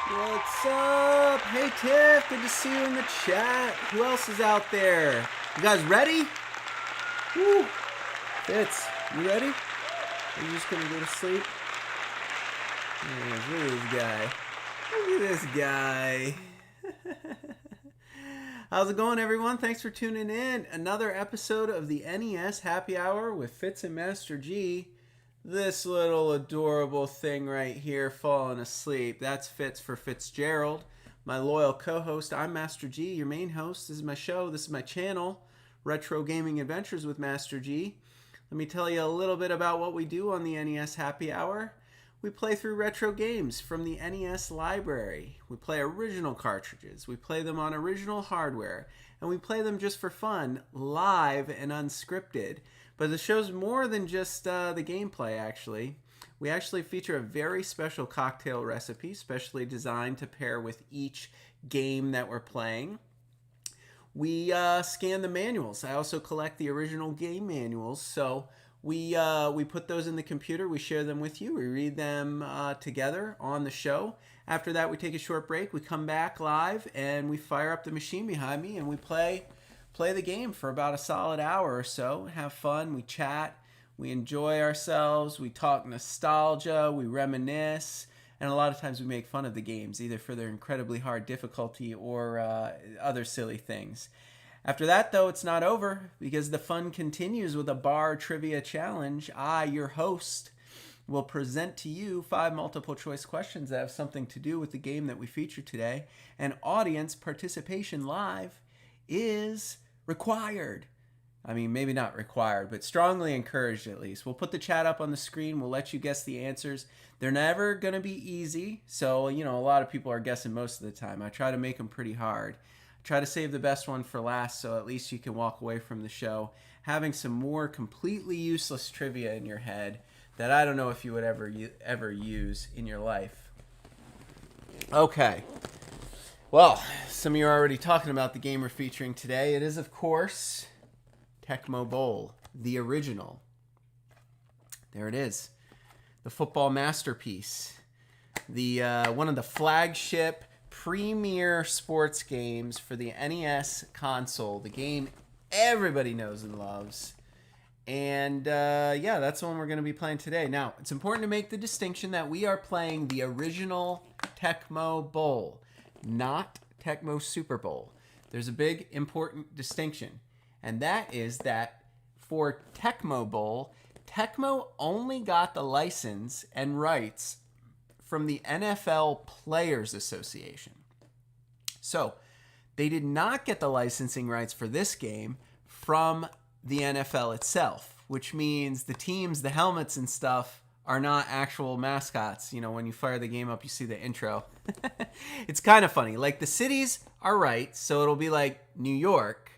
What's up? Hey Tiff, good to see you in the chat. Who else is out there? You guys ready? Woo! Fitz, you ready? Are you just gonna go to sleep? Yeah, look at this guy. Look at this guy. How's it going, everyone? Thanks for tuning in. Another episode of the NES Happy Hour with Fitz and Master G. This little adorable thing right here falling asleep. That's Fitz for Fitzgerald. My loyal co-host, I'm Master G, your main host. This is my show. This is my channel, Retro Gaming Adventures with Master G. Let me tell you a little bit about what we do on the NES Happy Hour. We play through retro games from the NES library. We play original cartridges. We play them on original hardware. And we play them just for fun, live and unscripted. But the show's more than just the gameplay, actually. We actually feature a very special cocktail recipe, specially designed to pair with each game that we're playing. We scan the manuals. I also collect the original game manuals, so we put those in the computer. We share them with you. We read them together on the show. After that, we take a short break. We come back live, and we fire up the machine behind me, and we play the game for about a solid hour or so. Have fun. We chat. We enjoy ourselves. We talk nostalgia. We reminisce. And a lot of times we make fun of the games, either for their incredibly hard difficulty or other silly things. After that, though, it's not over, because the fun continues with a bar trivia challenge. I, your host, will present to you 5 multiple choice questions that have something to do with the game that we feature today. And audience participation live is required. I mean, maybe not required, but strongly encouraged at least. We'll put the chat up on the screen. We'll let you guess the answers. They're never going to be easy. So, a lot of people are guessing most of the time. I try to make them pretty hard. I try to save the best one for last, so at least you can walk away from the show having some more completely useless trivia in your head that I don't know if you would ever use in your life. Okay. Well, some of you are already talking about the game we're featuring today. It is, of course, Tecmo Bowl, the original. There it is. The football masterpiece. The one of the flagship premier sports games for the NES console. The game everybody knows and loves. And yeah, that's the one we're going to be playing today. Now, it's important to make the distinction that we are playing the original Tecmo Bowl, not Tecmo Super Bowl. There's a big important distinction, and that is that for Tecmo Bowl, Tecmo only got the license and rights from the NFL Players Association. So, they did not get the licensing rights for this game from the NFL itself, which means the teams, the helmets and stuff are not actual mascots. When you fire the game up, you see the intro. It's kind of funny. Like, the cities are right, so it'll be like New York.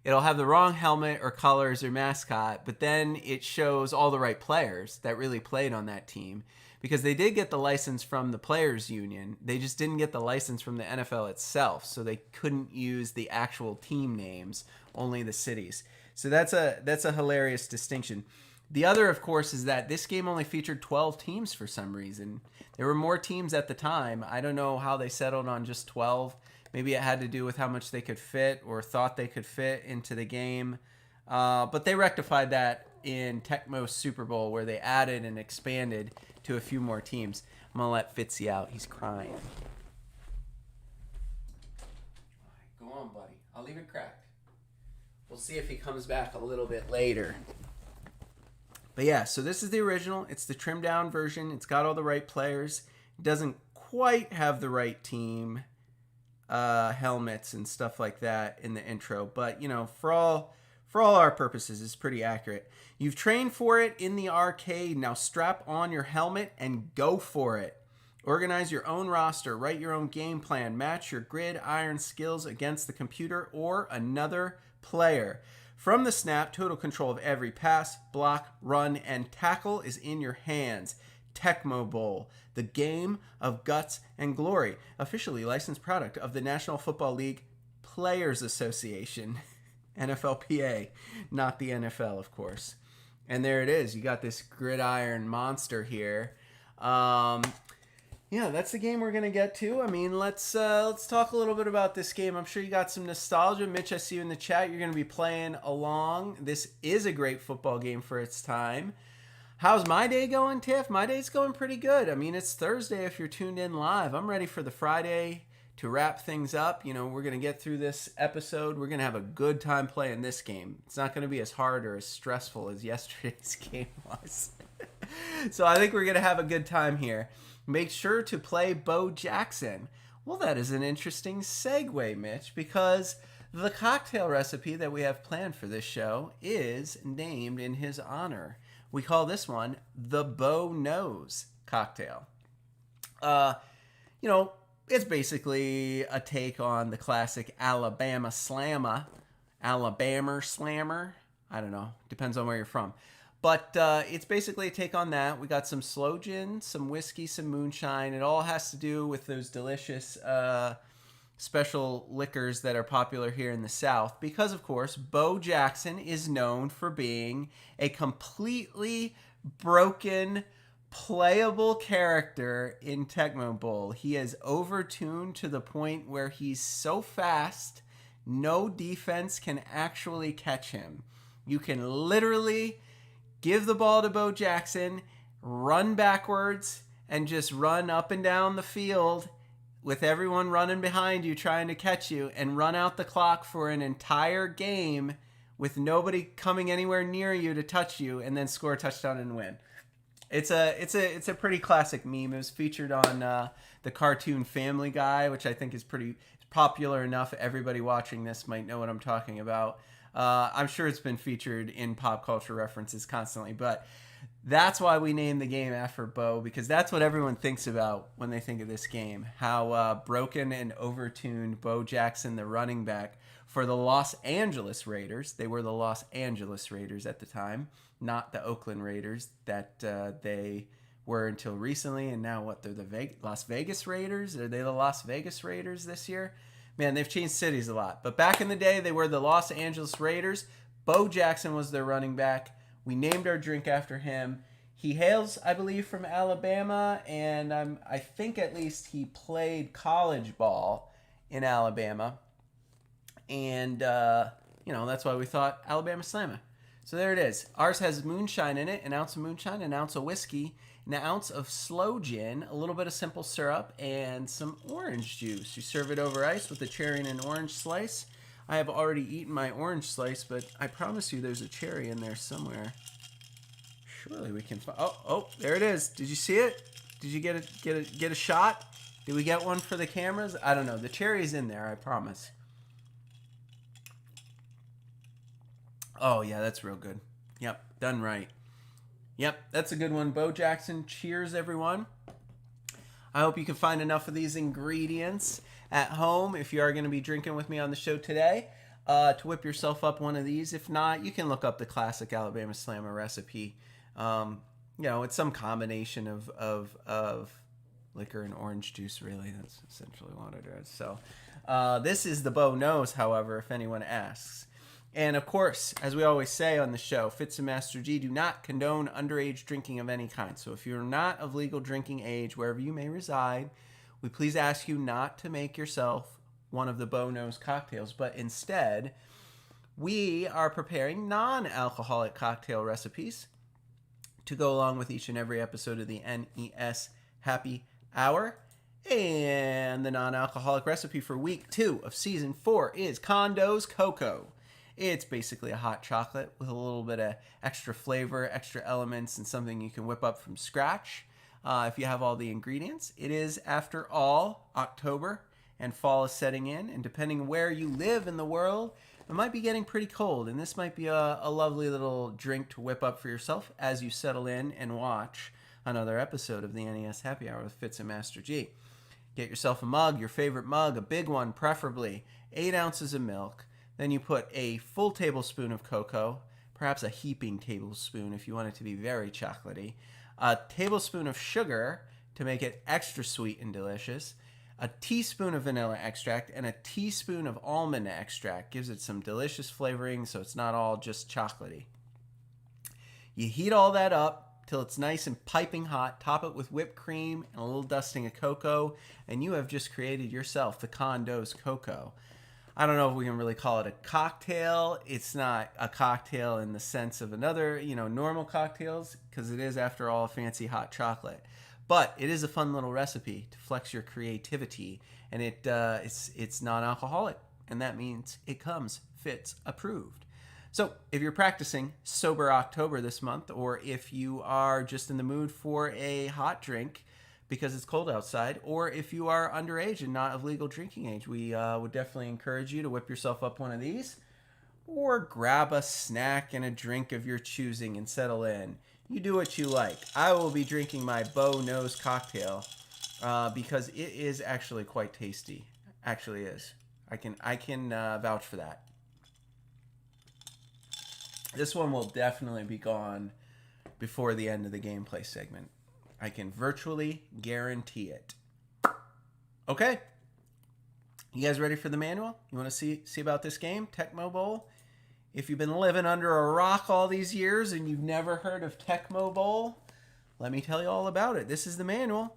It'll have the wrong helmet or colors or mascot, but then it shows all the right players that really played on that team, because they did get the license from the Players Union. They just didn't get the license from the NFL itself, so they couldn't use the actual team names, only the cities. So that's a hilarious distinction. The other, of course, is that this game only featured 12 teams for some reason. There were more teams at the time. I don't know how they settled on just 12. Maybe it had to do with how much they could fit or thought they could fit into the game. But they rectified that in Tecmo Super Bowl, where they added and expanded to a few more teams. I'm going to let Fitzy out. He's crying. All right, go on, buddy. I'll leave it cracked. We'll see if he comes back a little bit later. But yeah, so this is the original. It's the trimmed down version. It's got all the right players. It doesn't quite have the right team helmets and stuff like that in the intro. But, for all our purposes, it's pretty accurate. You've trained for it in the arcade. Now strap on your helmet and go for it. Organize your own roster. Write your own game plan. Match your gridiron skills against the computer or another player. From the snap, total control of every pass, block, run, and tackle is in your hands. Tecmo Bowl, the game of guts and glory. Officially licensed product of the National Football League Players Association. NFLPA, not the NFL, of course. And there it is. You got this gridiron monster here. Yeah, that's the game we're gonna get to. I mean, let's talk a little bit about this game. I'm sure you got some nostalgia, Mitch. I see you in the chat. You're gonna be playing along. This is a great football game for its time. How's my day going, Tiff? My day's going pretty good. I mean, it's Thursday if you're tuned in live. I'm ready for the Friday to wrap things up. You know, we're gonna get through this episode. We're gonna have a good time playing this game. It's not gonna be as hard or as stressful as yesterday's game was. So I think we're gonna have a good time here. Make sure to play Bo Jackson. Well, that is an interesting segue, Mitch, because the cocktail recipe that we have planned for this show is named in his honor. We call this one the Bo Knows cocktail. It's basically a take on the classic Alabama Slammer. Alabama Slammer. I don't know. Depends on where you're from. But it's basically a take on that. We got some sloe gin, some whiskey, some moonshine. It all has to do with those delicious special liquors that are popular here in the South. Because, of course, Bo Jackson is known for being a completely broken, playable character in Tecmo Bowl. He is overtuned to the point where he's so fast, no defense can actually catch him. You can literally give the ball to Bo Jackson, run backwards, and just run up and down the field with everyone running behind you trying to catch you, and run out the clock for an entire game with nobody coming anywhere near you to touch you, and then score a touchdown and win. It's a pretty classic meme. It was featured on the cartoon Family Guy, which I think is pretty popular enough. Everybody watching this might know what I'm talking about. I'm sure it's been featured in pop culture references constantly, but that's why we named the game after Bo, because that's what everyone thinks about when they think of this game. How broken and overtuned Bo Jackson, the running back for the Los Angeles Raiders. They were the Los Angeles Raiders at the time, not the Oakland Raiders that they were until recently. And now what? They're the Las Vegas Raiders? Are they the Las Vegas Raiders this year? Man, they've changed cities a lot. But back in the day, they were the Los Angeles Raiders. Bo Jackson was their running back. We named our drink after him. He hails, I believe, from Alabama, and I think at least he played college ball in Alabama. And, that's why we thought Alabama Slammer. So there it is. Ours has moonshine in it, an ounce of moonshine, an ounce of whiskey, an ounce of sloe gin, a little bit of simple syrup, and some orange juice. You serve it over ice with a cherry and an orange slice. I have already eaten my orange slice, but I promise you there's a cherry in there somewhere. Surely we can find... Oh, there it is. Did you see it? Did you get a shot? Did we get one for the cameras? I don't know. The cherry's in there, I promise. Oh, yeah, that's real good. Yep, done right. Yep, that's a good one. Bo Jackson, cheers, everyone. I hope you can find enough of these ingredients at home if you are going to be drinking with me on the show today to whip yourself up one of these. If not, you can look up the classic Alabama Slammer recipe. It's some combination of liquor and orange juice, really. That's essentially what it is. So this is the Bo Knows, however, if anyone asks. And, of course, as we always say on the show, Fitz and Master G do not condone underage drinking of any kind. So if you're not of legal drinking age, wherever you may reside, we please ask you not to make yourself one of the Bo Knows cocktails. But instead, we are preparing non-alcoholic cocktail recipes to go along with each and every episode of the NES Happy Hour. And the non-alcoholic recipe for week 2 of season 4 is Condo's Cocoa. It's basically a hot chocolate with a little bit of extra flavor, extra elements, and something you can whip up from scratch if you have all the ingredients. It is, after all, October, and fall is setting in. And depending where you live in the world, it might be getting pretty cold. And this might be a lovely little drink to whip up for yourself as you settle in and watch another episode of the NES Happy Hour with Fitz and Master G. Get yourself a mug, your favorite mug, a big one preferably, 8 ounces of milk. Then you put a full tablespoon of cocoa, perhaps a heaping tablespoon if you want it to be very chocolatey, a tablespoon of sugar to make it extra sweet and delicious, a teaspoon of vanilla extract, and a teaspoon of almond extract. Gives it some delicious flavoring so it's not all just chocolatey. You heat all that up till it's nice and piping hot. Top it with whipped cream and a little dusting of cocoa, and you have just created yourself the Condo's Cocoa. I don't know if we can really call it a cocktail. It's not a cocktail in the sense of another, normal cocktails, because it is, after all, fancy hot chocolate. But it is a fun little recipe to flex your creativity, and it's non-alcoholic, and that means it comes Fitz approved. So if you're practicing Sober October this month, or if you are just in the mood for a hot drink because it's cold outside, or if you are underage and not of legal drinking age, we would definitely encourage you to whip yourself up one of these, or grab a snack and a drink of your choosing and settle in. You do what you like. I will be drinking my Bow Nose cocktail because it is actually quite tasty. Actually is. I can vouch for that. This one will definitely be gone before the end of the gameplay segment. I can virtually guarantee it. Okay. You guys ready for the manual? You want to see about this game, Tecmo Bowl? If you've been living under a rock all these years and you've never heard of Tecmo Bowl, let me tell you all about it. This is the manual.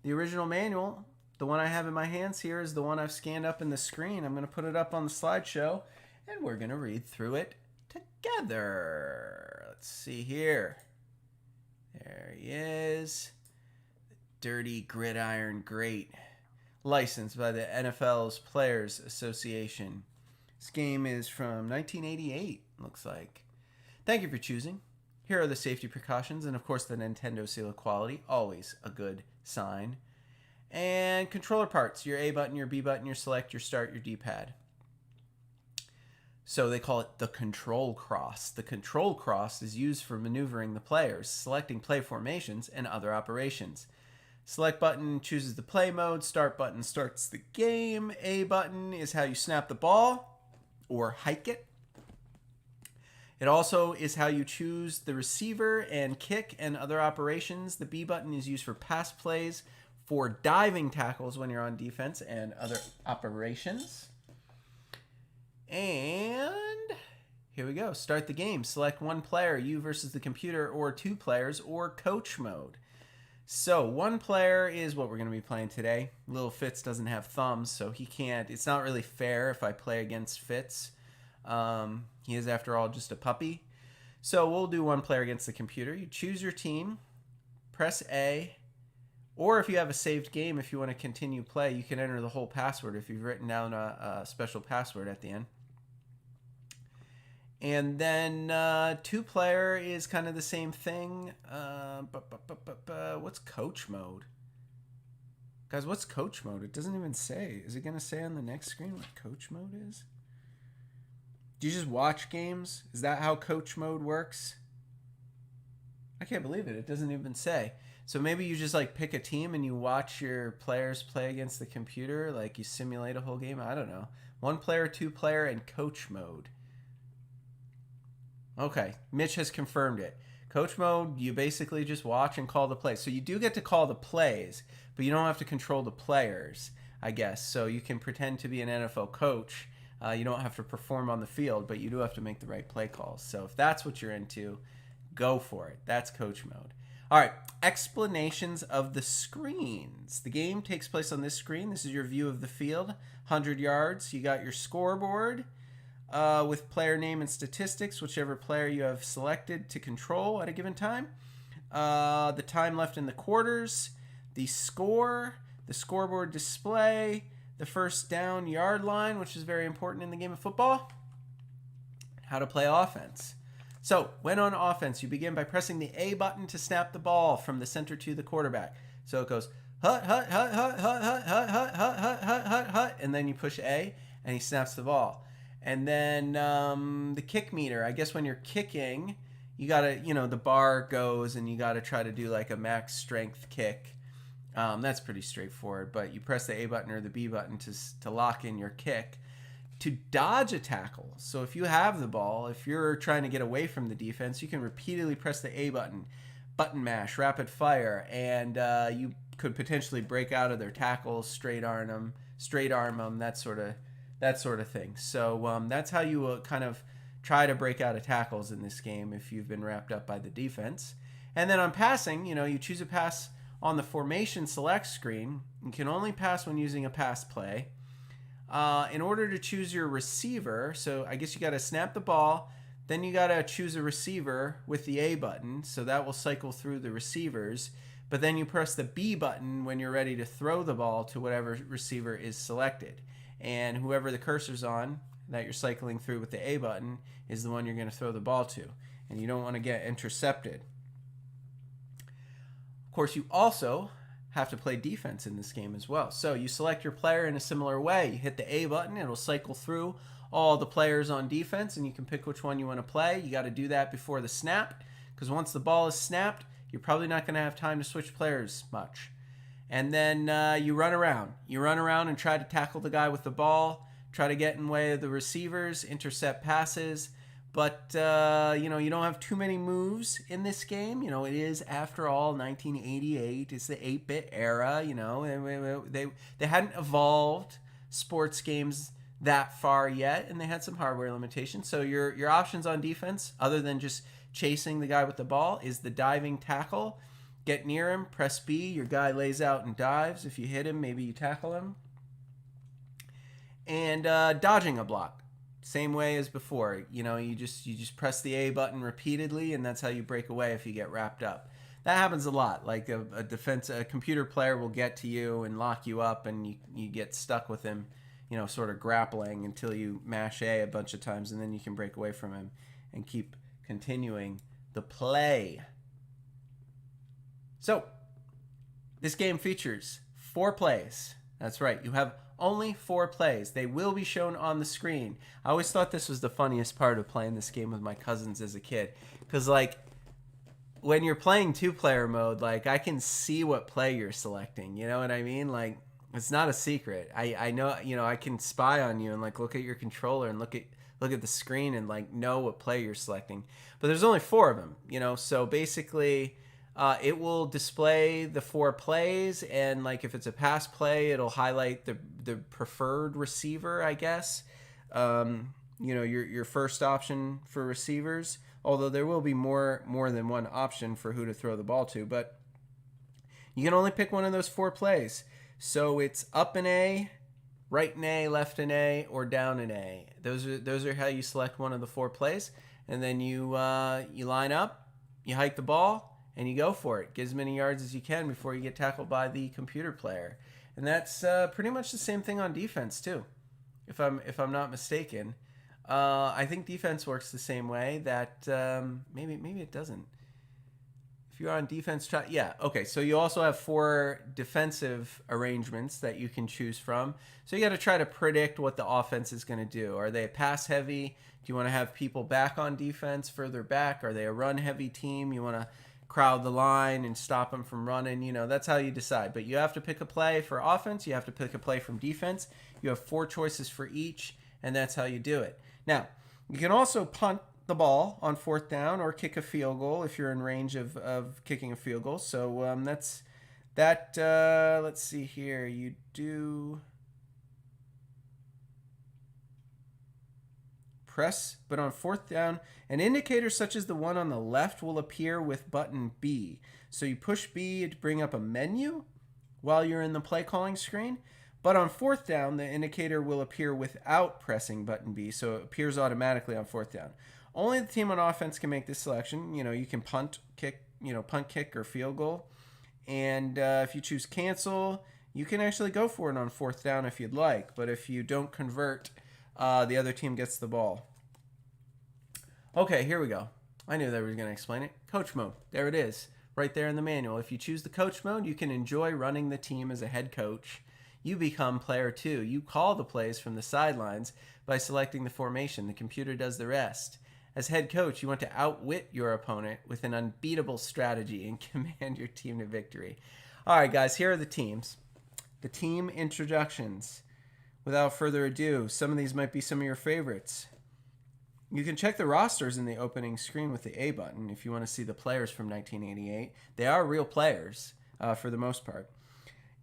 The original manual. The one I have in my hands here is the one I've scanned up in the screen. I'm going to put it up on the slideshow, and we're going to read through it together. Let's see here. There he is. The Dirty Gridiron Great. Licensed by the NFL's Players Association. This game is from 1988, looks like. Thank you for choosing. Here are the safety precautions, and of course the Nintendo seal of quality. Always a good sign. And controller parts. Your A button, your B button, your select, your start, your D-pad. So they call it the control cross. The control cross is used for maneuvering the players, selecting play formations, and other operations. Select button chooses the play mode. Start button starts the game. A button is how you snap the ball or hike it. It also is how you choose the receiver and kick and other operations. The B button is used for pass plays, for diving tackles when you're on defense, and other operations. And here we go. Start the game. Select one player, you versus the computer, or two players, or coach mode. So one player is what we're going to be playing today. Little Fitz doesn't have thumbs, so he can't. It's not really fair if I play against Fitz. He is, after all, just a puppy. So we'll do one player against the computer. You choose your team, press A, or if you have a saved game, if you want to continue play, you can enter the whole password if you've written down a special password at the end. And then two-player is kind of the same thing. What's coach mode? Guys, what's coach mode? It doesn't even say. Is it going to say on the next screen what coach mode is? Do you just watch games? Is that how coach mode works? I can't believe it. It doesn't even say. So maybe you just like pick a team and you watch your players play against the computer, like you simulate a whole game. I don't know. One player, two player, and coach mode. Okay, Mitch has confirmed it. Coach mode, you basically just watch and call the plays. So you do get to call the plays, but you don't have to control the players, I guess. So you can pretend to be an NFL coach. You don't have to perform on the field, but you do have to make the right play calls. So if that's what you're into, go for it. That's coach mode. All right, explanations of the screens. The game takes place on this screen. This is your view of the field, 100 yards. You got your scoreboard with player name and statistics, whichever player you have selected to control at a given time. The time left in the quarters, the score, the scoreboard display, the first down yard line, which is very important in the game of football, how to play offense. So, when on offense, you begin by pressing the A button to snap the ball from the center to the quarterback. So it goes, hut, hut, hut, hut, hut, hut, hut, hut, hut, hut, hut, hut, hut, and then you push A, and he snaps the ball. And then the kick meter, I guess when you're kicking, you gotta, the bar goes, and you gotta try to do like a max strength kick. That's pretty straightforward, but you press the A button or the B button to lock in your kick. To dodge a tackle, so if you have the ball, if you're trying to get away from the defense, you can repeatedly press the A button, button mash, rapid fire, and you could potentially break out of their tackles, straight arm them, that sort of thing. So that's how you kind of try to break out of tackles in this game if you've been wrapped up by the defense. And then on passing, you choose a pass on the formation select screen. You can only pass when using a pass play. In order to choose your receiver, so I guess you got to snap the ball, then you got to choose a receiver with the A button, so that will cycle through the receivers. But then you press the B button when you're ready to throw the ball to whatever receiver is selected. And whoever the cursor's on that you're cycling through with the A button is the one you're going to throw the ball to. And you don't want to get intercepted. Of course, you also have to play defense in this game as well. So you select your player in a similar way. You hit the A button, it'll cycle through all the players on defense, and you can pick which one you want to play. You got to do that before the snap, because once the ball is snapped, you're probably not going to have time to switch players much. And then you run around. You run around and try to tackle the guy with the ball, try to get in the way of the receivers, intercept passes. But, you don't have too many moves in this game. It is, after all, 1988. It's the 8-bit era, and they hadn't evolved sports games that far yet, and they had some hardware limitations. So your options on defense, other than just chasing the guy with the ball, is the diving tackle. Get near him, press B, your guy lays out and dives. If you hit him, maybe you tackle him. And dodging a block. Same way as before, you just press the A button repeatedly, and that's how you break away if you get wrapped up. That happens a lot. Like a computer player will get to you and lock you up, and you get stuck with him, sort of grappling until you mash A a bunch of times, and then you can break away from him and keep continuing the play. So, this game features 4 plays. That's right, you have only 4 plays. They will be shown on the screen. I always thought this was the funniest part of playing this game with my cousins as a kid. Because, when you're playing 2-player mode, I can see what play you're selecting. You know what I mean? It's not a secret. I know, I can spy on you and, look at your controller and look at the screen and, know what play you're selecting. But there's only 4 of them, so basically... it will display the 4 plays, and if it's a pass play, it'll highlight the preferred receiver, I guess. Your first option for receivers, although there will be more than one option for who to throw the ball to, but you can only pick one of those 4 plays. So it's up in A, right in A, left in A, or down in A. Those are how you select one of the 4 plays, and then you line up, you hike the ball, and you go for it. Get as many yards as you can before you get tackled by the computer player. And that's pretty much the same thing on defense too, if I'm not mistaken. I think defense works the same way. That maybe it doesn't. If you're on defense, yeah, okay. So you also have 4 defensive arrangements that you can choose from. So you got to try to predict what the offense is going to do. Are they pass heavy? Do you want to have people back on defense, further back? Are they a run heavy team? You want to crowd the line and stop them from running. That's how you decide. But you have to pick a play for offense. You have to pick a play from defense. You have 4 choices for each, and that's how you do it. Now, you can also punt the ball on 4th down or kick a field goal if you're in range of kicking a field goal. So that's that. Let's see here. You do press, but on 4th down, an indicator such as the one on the left will appear with button B. So you push B to bring up a menu while you're in the play calling screen. But on 4th down, the indicator will appear without pressing button B, so it appears automatically on 4th down. Only the team on offense can make this selection. You can punt, kick, or field goal. And if you choose cancel, you can actually go for it on 4th down if you'd like. But if you don't convert, the other team gets the ball. Okay, here we go. I knew they were going to explain it. Coach mode. There it is. Right there in the manual. If you choose the coach mode, you can enjoy running the team as a head coach. You become player 2. You call the plays from the sidelines by selecting the formation. The computer does the rest. As head coach, you want to outwit your opponent with an unbeatable strategy and command your team to victory. All right, guys, here are the teams. The team introductions. Without further ado, some of these might be some of your favorites. You can check the rosters in the opening screen with the A button if you want to see the players from 1988. They are real players for the most part.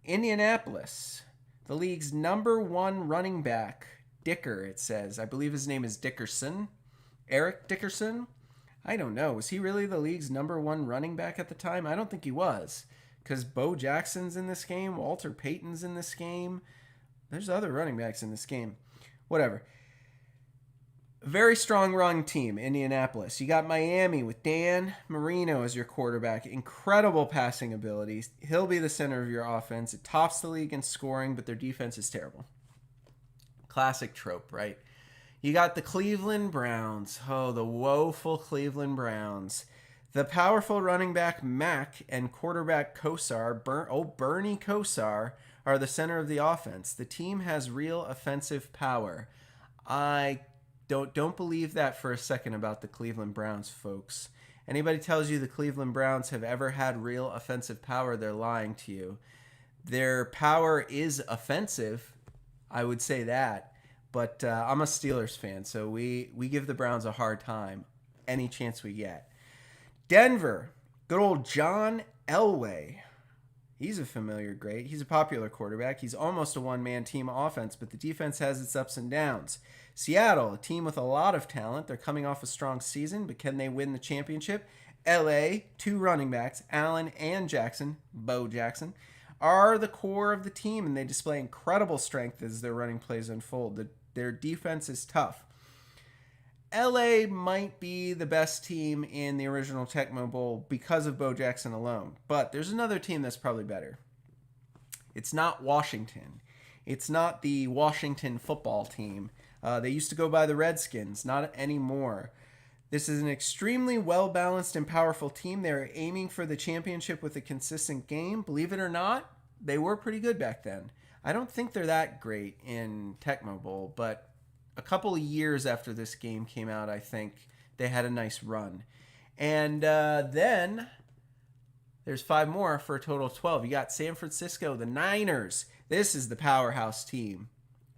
Indianapolis, the league's #1 running back, Dicker, it says. I believe his name is Dickerson. Eric Dickerson. I don't know. Was he really the league's #1 running back at the time? I don't think he was. Because Bo Jackson's in this game. Walter Payton's in this game. There's other running backs in this game. Whatever. Very strong run team, Indianapolis. You got Miami with Dan Marino as your quarterback. Incredible passing abilities. He'll be the center of your offense. It tops the league in scoring, but their defense is terrible. Classic trope, right? You got the Cleveland Browns. Oh, the woeful Cleveland Browns. The powerful running back Mack and quarterback Kosar, Bernie Kosar, are the center of the offense. The team has real offensive power. I don't believe that for a second about the Cleveland Browns, folks. Anybody tells you the Cleveland Browns have ever had real offensive power, they're lying to you. Their power is offensive, I would say that. But I'm a Steelers fan, so we give the Browns a hard time any chance we get. Denver, good old John Elway. He's a familiar great. He's a popular quarterback. He's almost a one-man team offense, but the defense has its ups and downs. Seattle, a team with a lot of talent. They're coming off a strong season, but can they win the championship? LA, 2 running backs, Allen and Jackson, Bo Jackson, are the core of the team, and they display incredible strength as their running plays unfold. Their defense is tough. LA might be the best team in the original Tecmo Bowl because of Bo Jackson alone, but there's another team that's probably better. It's not Washington. It's not the Washington football team. They used to go by the Redskins, not anymore. This is an extremely well-balanced and powerful team. They're aiming for the championship with a consistent game. Believe it or not, they were pretty good back then. I don't think they're that great in Tecmo Bowl, but a couple of years after this game came out, I think they had a nice run. And then there's 5 more for a total of 12. You got San Francisco, the Niners. This is the powerhouse team.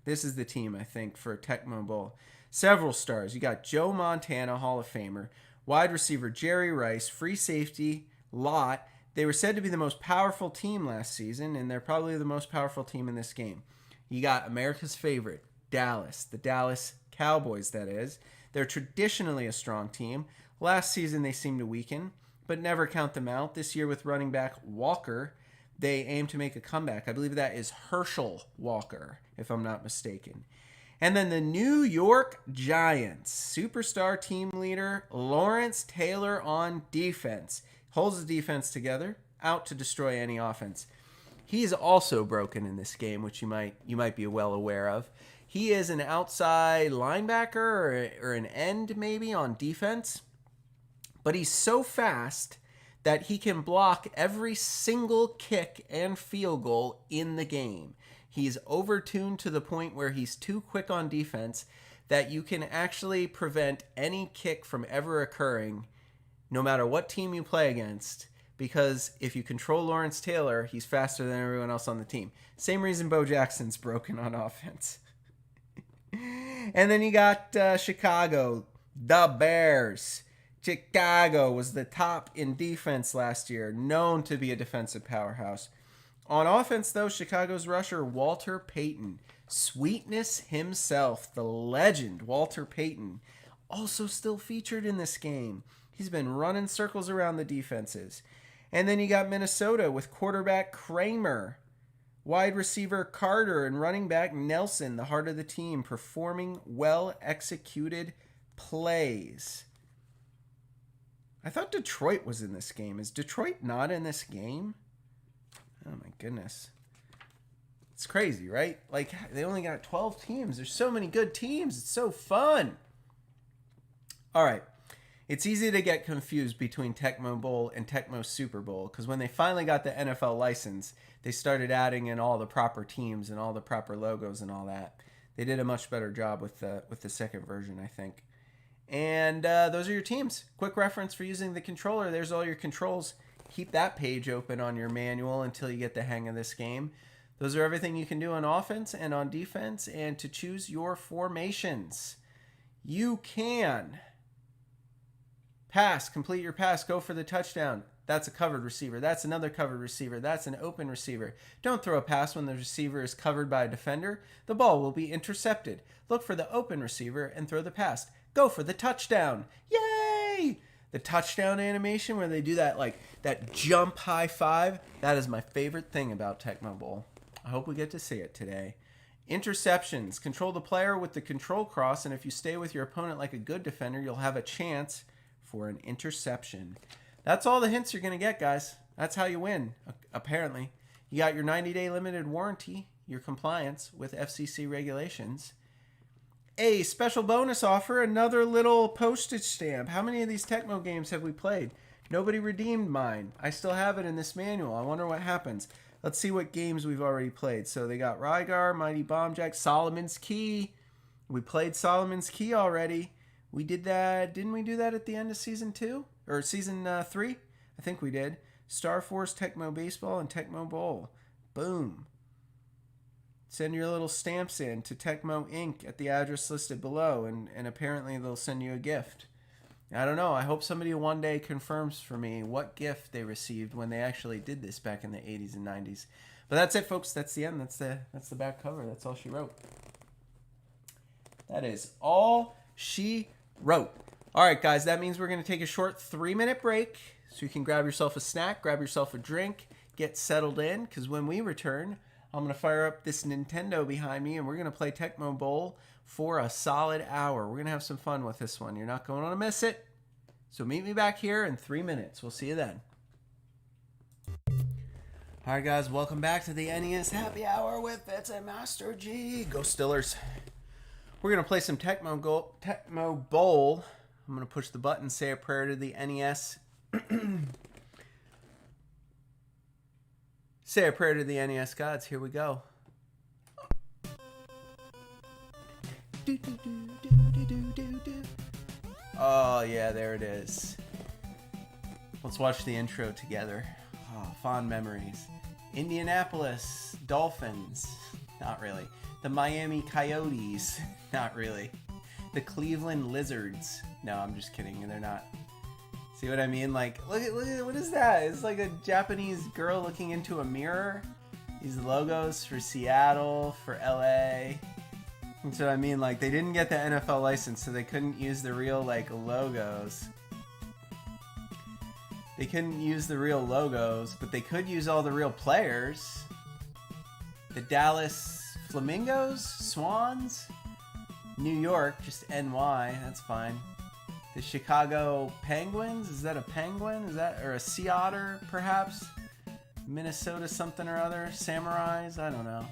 This is the team, I think, for Tecmo Bowl. Several stars. You got Joe Montana, Hall of Famer, wide receiver Jerry Rice, free safety Lott. They were said to be the most powerful team last season, and they're probably the most powerful team in this game. You got America's favorite, Dallas, the Dallas Cowboys, that is. They're traditionally a strong team. Last season, they seemed to weaken, but never count them out. This year, with running back Walker, they aim to make a comeback. I believe that is Herschel Walker, if I'm not mistaken. And then the New York Giants, superstar team leader Lawrence Taylor on defense. Holds the defense together, out to destroy any offense. He's also broken in this game, which you might be well aware of. He is an outside linebacker or an end maybe on defense, but he's so fast that he can block every single kick and field goal in the game. He's overtuned to the point where he's too quick on defense that you can actually prevent any kick from ever occurring no matter what team you play against, because if you control Lawrence Taylor, he's faster than everyone else on the team. Same reason Bo Jackson's broken on offense. And then you got Chicago, the Bears. Chicago was the top in defense last year, known to be a defensive powerhouse. On offense, though, Chicago's rusher, Walter Payton, sweetness himself, the legend, Walter Payton, also still featured in this game. He's been running circles around the defenses. And then you got Minnesota with quarterback Kramer, wide receiver Carter, and running back Nelson, the heart of the team, performing well-executed plays. I thought Detroit was in this game. Is Detroit not in this game? Oh, my goodness. It's crazy, right? Like, they only got 12 teams. There's so many good teams. It's so fun. All right. It's easy to get confused between Tecmo Bowl and Tecmo Super Bowl, because when they finally got the NFL license, they started adding in all the proper teams and all the proper logos and all that. They did a much better job with the second version, I think. And those are your teams. Quick reference for using the controller. There's all your controls. Keep that page open on your manual until you get the hang of this game. Those are everything you can do on offense and on defense, and to choose your formations. You can pass, complete your pass, go for the touchdown. That's a covered receiver. That's another covered receiver. That's an open receiver. Don't throw a pass when the receiver is covered by a defender. The ball will be intercepted. Look for the open receiver and throw the pass. Go for the touchdown. Yay! The touchdown animation where they do that, like, that jump high five. That is my favorite thing about Tecmo Bowl. I hope we get to see it today. Interceptions. Control the player with the control cross, and if you stay with your opponent like a good defender, you'll have a chance for an interception. That's all the hints you're going to get, guys. That's how you win, apparently. You got your 90-day limited warranty, your compliance with FCC regulations. A special bonus offer, another little postage stamp. How many of these Tecmo games have we played? Nobody redeemed mine. I still have it in this manual. I wonder what happens. Let's see what games we've already played. So they got Rygar, Mighty Bomb Jack, Solomon's Key. We played Solomon's Key already. We did that. Didn't we do that at the end of Season 2? Or Season 3? I think we did. Star Force, Tecmo Baseball, and Tecmo Bowl. Boom. Send your little stamps in to Tecmo Inc. at the address listed below, and apparently they'll send you a gift. I don't know. I hope somebody one day confirms for me what gift they received when they actually did this back in the 80s and 90s. But that's it, folks. That's the end. That's the back cover. That's all she wrote. That is all she wrote. All right, guys. That means we're going to take a short 3-minute break so you can grab yourself a snack, grab yourself a drink, get settled in, because when we return, I'm going to fire up this Nintendo behind me, and we're going to play Tecmo Bowl for a solid hour. We're going to have some fun with this one. You're not going to miss it. So meet me back here in 3 minutes. We'll see you then. All right, guys. Welcome back to the NES Happy Hour with Fitz and Master G. Go Stillers. We're going to play some Tecmo Bowl. I'm going to push the button, say a prayer to the NES. Say a prayer to the NES gods. Here we go. Oh, yeah, there it is. Let's watch the intro together. Oh, fond memories. Indianapolis Dolphins. Not really. The Miami Coyotes. Not really. The Cleveland Lizards. No, I'm just kidding. They're not. See what I mean? Like, look at what is that? It's like a Japanese girl looking into a mirror. These logos for Seattle, for LA. That's what I mean. Like, they didn't get the NFL license, so they couldn't use the real, like, logos. They couldn't use the real logos, but they could use all the real players. The Dallas Flamingos? Swans? New York, just NY. That's fine. The Chicago Penguins? Is that a penguin? Is that, or a sea otter, perhaps? Minnesota something or other? Samurais? I don't know.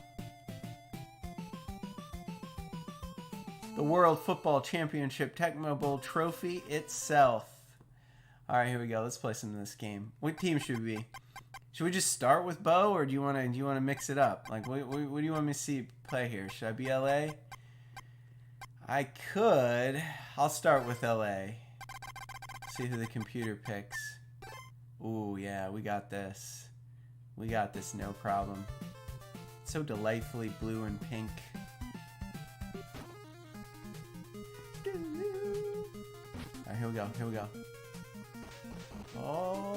The World Football Championship Tecmo Bowl trophy itself. Alright, here we go. Let's play some of this game. What team should we be? Should we just start with Bo, or do you want to mix it up? Like, what do you want me to see play here? Should I be LA? I could. I'll start with LA. See who the computer picks. Ooh, yeah, we got this. We got this, no problem. It's so delightfully blue and pink. Alright, here we go, here we go. Oh,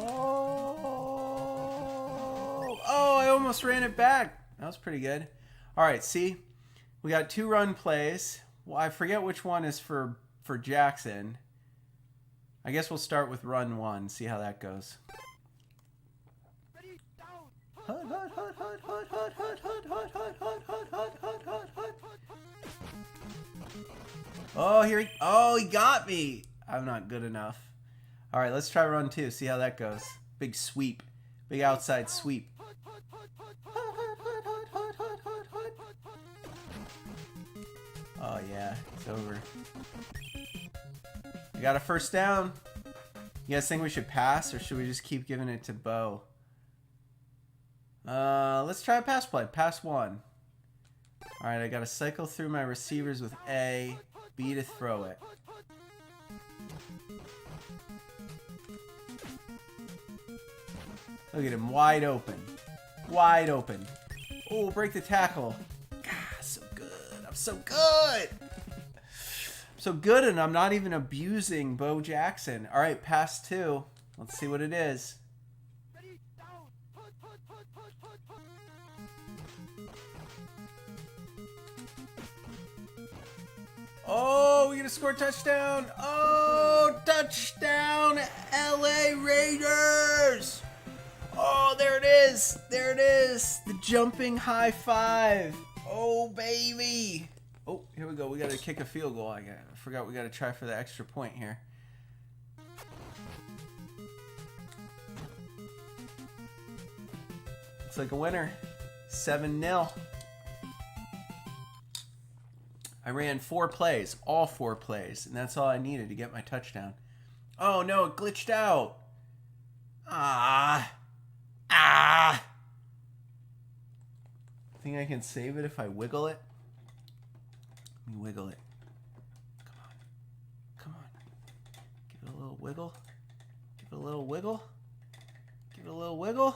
I almost ran it back. That was pretty good. Alright, see? We got 2 run plays. Well, I forget which one is for Jackson. I guess we'll start with run 1, see how that goes. Oh, he got me. I'm not good enough. All right, let's try run 2, see how that goes. Big sweep. Big outside sweep. Oh yeah, it's over. We got a first down. You guys think we should pass, or should we just keep giving it to Bo? Let's try a pass play. Pass 1. Alright, I gotta cycle through my receivers with A, B to throw it. Look at him, wide open. Wide open. Oh, break the tackle. God, so good. I'm so good. So good, and I'm not even abusing Bo Jackson. All right, pass 2. Let's see what it is. Oh, we're going to score a touchdown. Oh, Touchdown, LA Raiders! Oh, there it is. There it is. The jumping high five. Oh, baby. Oh, here we go. We got to kick a field goal. I forgot we got to try for the extra point here. Looks like a winner. 7-0. I ran 4 plays, all 4 plays, and that's all I needed to get my touchdown. Oh no, it glitched out. I think I can save it if I wiggle it. Let me wiggle it. Come on. Give it a little wiggle. Give it a little wiggle. Give it a little wiggle.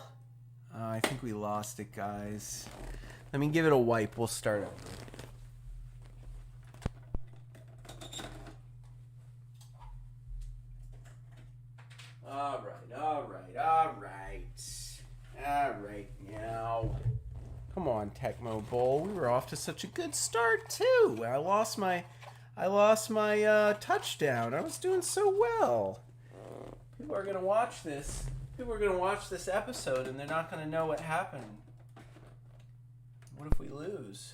I think we lost it, guys. Let me give it a wipe. We'll start over. All right now. Come on, Tecmo Bowl. We were off to such a good start too. I lost my touchdown. I was doing so well. People are gonna watch this. People are gonna watch this episode and they're not gonna know what happened. What if we lose?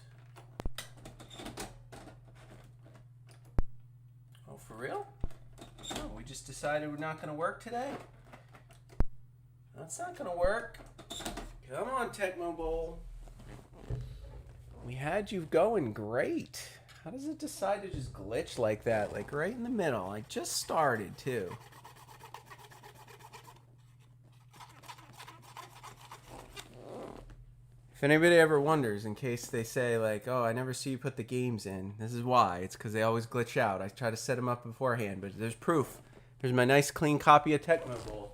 Oh, for real? Oh, we just decided we're not gonna work today? That's not gonna work. Come on, Tecmo Bowl. We had you going great. How does it decide to just glitch like that? Like right in the middle. I just started too. If anybody ever wonders, in case they say like, oh, I never see you put the games in, this is why. It's because they always glitch out. I try to set them up beforehand, but there's proof. There's my nice clean copy of Tecmo Bowl.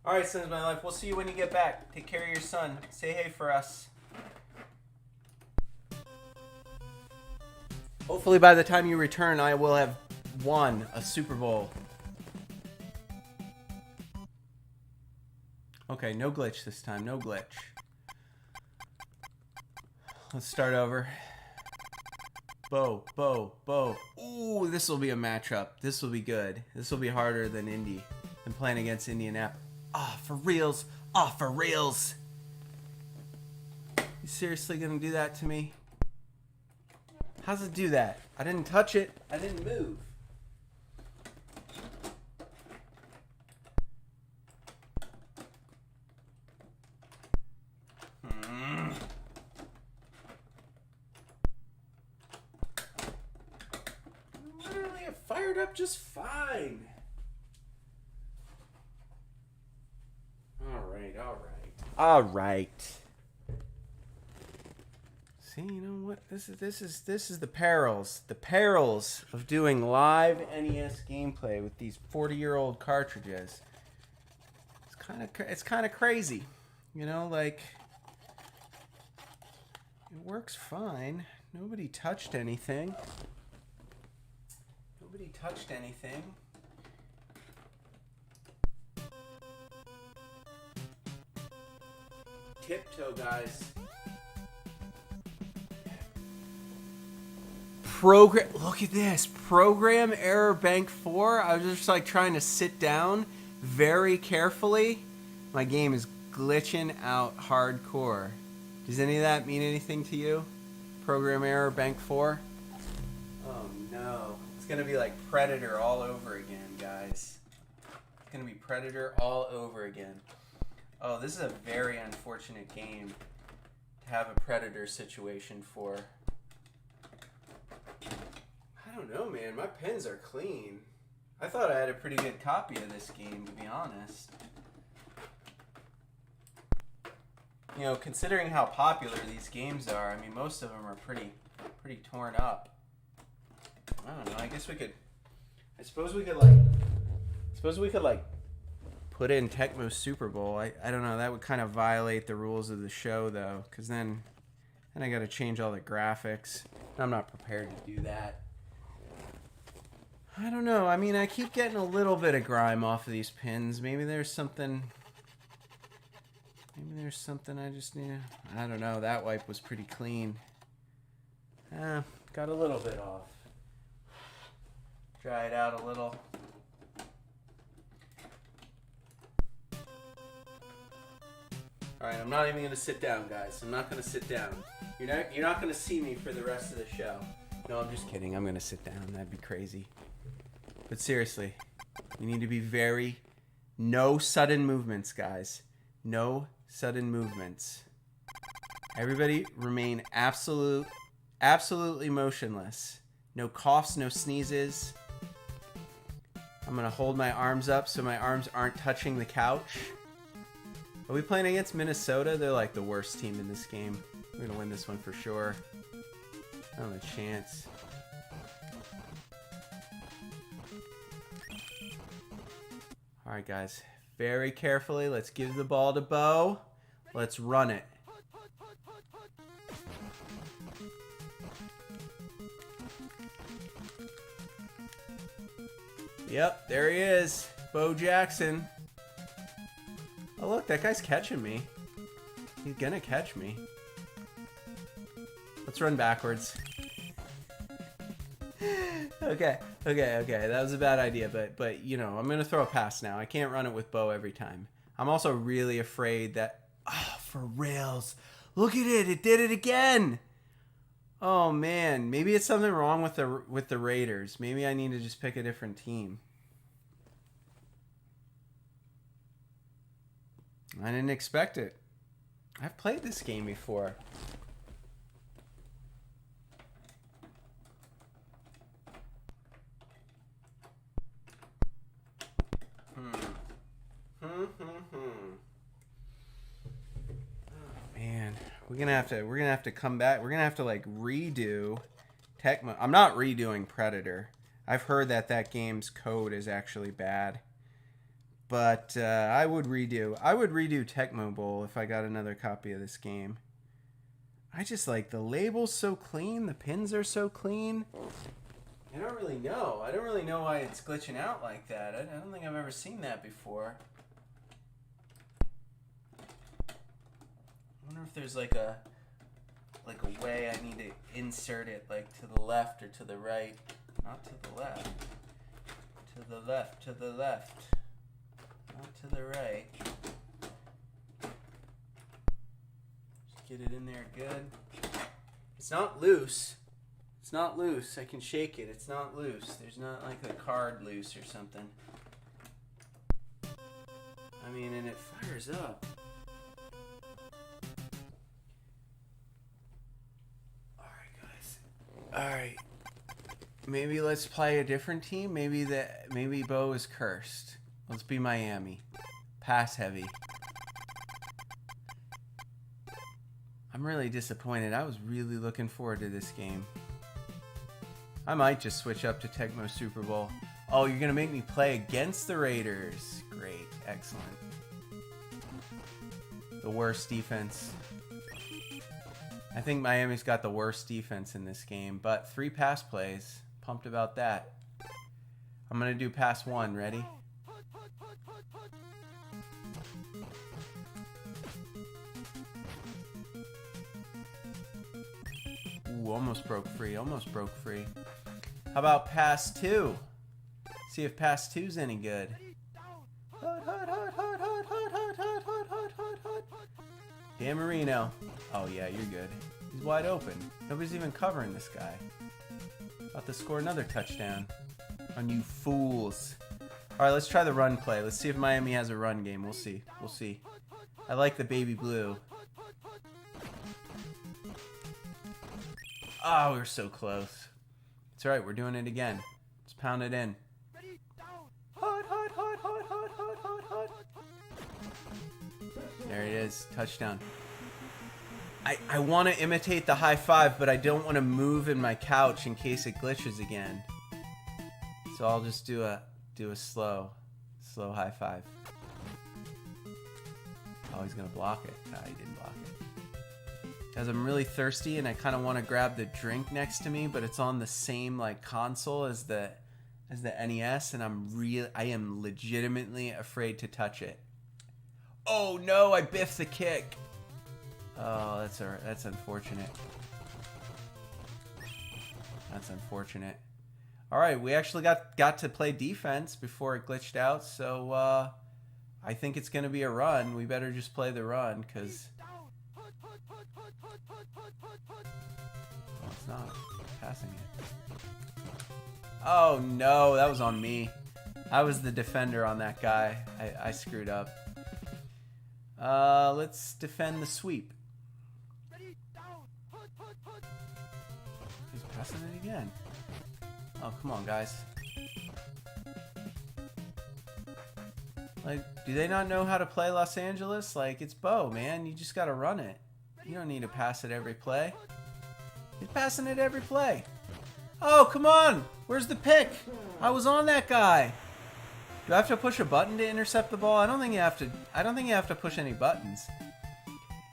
All right, sons of my life. We'll see you when you get back. Take care of your son. Say hey for us. Hopefully by the time you return, I will have won a Super Bowl. Okay, no glitch this time. No glitch. Let's start over. Bo. Ooh, this will be a matchup. This will be good. This will be harder than Indy. Than playing against Indianapolis. Ah, for reals. Ah, for reals. You seriously gonna do that to me? How's it do that? I didn't touch it. I didn't move. Literally, it fired up just fine. All right. See, you know what? This is the perils of doing live NES gameplay with these 40-year-old cartridges. It's kind of crazy, you know. Like it works fine. Nobody touched anything. Tiptoe, guys. Look at this. Program error bank 4. I was just like trying to sit down very carefully. My game is glitching out hardcore. Does any of that mean anything to you? Program error bank 4? Oh no. It's gonna be like Predator all over again, guys. It's gonna be Predator all over again. Oh, this is a very unfortunate game to have a Predator situation for. I don't know, man. My pins are clean. I thought I had a pretty good copy of this game, to be honest. You know, considering how popular these games are, I mean, most of them are pretty torn up. I don't know. I guess we could. I suppose we could like put in Tecmo Super Bowl. I don't know. That would kind of violate the rules of the show, though, because then I got to change all the graphics. I'm not prepared to do that. I don't know. I mean, I keep getting a little bit of grime off of these pins. Maybe there's something I just need. I don't know. That wipe was pretty clean. Got a little bit off. Dry it out a little. All right, I'm not even gonna sit down, guys. I'm not gonna sit down. You're not gonna see me for the rest of the show. No, I'm just kidding. I'm gonna sit down. That'd be crazy. But seriously, you need to be no sudden movements, guys. No sudden movements. Everybody remain absolutely motionless. No coughs, no sneezes. I'm gonna hold my arms up so my arms aren't touching the couch. Are we playing against Minnesota? They're like the worst team in this game. We're gonna win this one for sure. I don't have a chance. Alright guys, very carefully, let's give the ball to Bo. Let's run it. Yep, there he is. Bo Jackson. Oh look, that guy's catching me. He's gonna catch me. Let's run backwards. Okay. That was a bad idea, but you know, I'm gonna throw a pass now. I can't run it with Bo every time. I'm also really afraid that for rails. Look at it, it did it again. Oh man, maybe it's something wrong with the Raiders. Maybe I need to just pick a different team. I didn't expect it. I've played this game before. Man, we're gonna have to come back. We're gonna have to like redo Tecmo. I'm not redoing Predator. I've heard that game's code is actually bad. But I would redo Tecmo Bowl if I got another copy of this game. I just like the label's so clean, the pins are so clean. I don't really know. I don't really know why it's glitching out like that. I don't think I've ever seen that before. I wonder if there's like a way I need to insert it, like to the left or to the right. Not to the left. To the left, to the left. Not to the right. Just get it in there good. It's not loose. It's not loose. I can shake it. It's not loose. There's not like a card loose or something. I mean, and it fires up. Alright, guys. Alright. Maybe let's play a different team. Maybe Bo is cursed. Let's be Miami. Pass heavy. I'm really disappointed. I was really looking forward to this game. I might just switch up to Tecmo Super Bowl. Oh, you're going to make me play against the Raiders. Great. Excellent. The worst defense. I think Miami's got the worst defense in this game, but 3 pass plays. Pumped about that. I'm going to do pass 1. Ready? Ooh, almost broke free. Almost broke free. How about pass 2? See if pass 2's any good. Dan Marino. Oh yeah, you're good. He's wide open. Nobody's even covering this guy. About to score another touchdown. On you fools. Alright, let's try the run play. Let's see if Miami has a run game. We'll see. We'll see. I like the baby blue. Oh, we were so close. It's alright, we're doing it again. Let's pound it in. There it is. Touchdown. I want to imitate the high five, but I don't want to move in my couch in case it glitches again. So I'll just do a slow high five. Oh, he's gonna block it. No, he didn't block it. Guys, I'm really thirsty and I kind of want to grab the drink next to me, but it's on the same like console as the NES, and I am legitimately afraid to touch it. Oh no, I biffed the kick. Oh, that's unfortunate. That's unfortunate. All right, we actually got to play defense before it glitched out, so I think it's going to be a run. We better just play the run, because... Oh, it's not. Passing it. Oh, no. That was on me. I was the defender on that guy. I screwed up. Let's defend the sweep. He's passing it again. Oh, come on, guys. Like, do they not know how to play Los Angeles? Like, it's Bo, man. You just gotta run it. You don't need to pass it every play. He's passing it every play. Oh, come on! Where's the pick? I was on that guy. Do I have to push a button to intercept the ball? I don't think you have to. I don't think you have to push any buttons.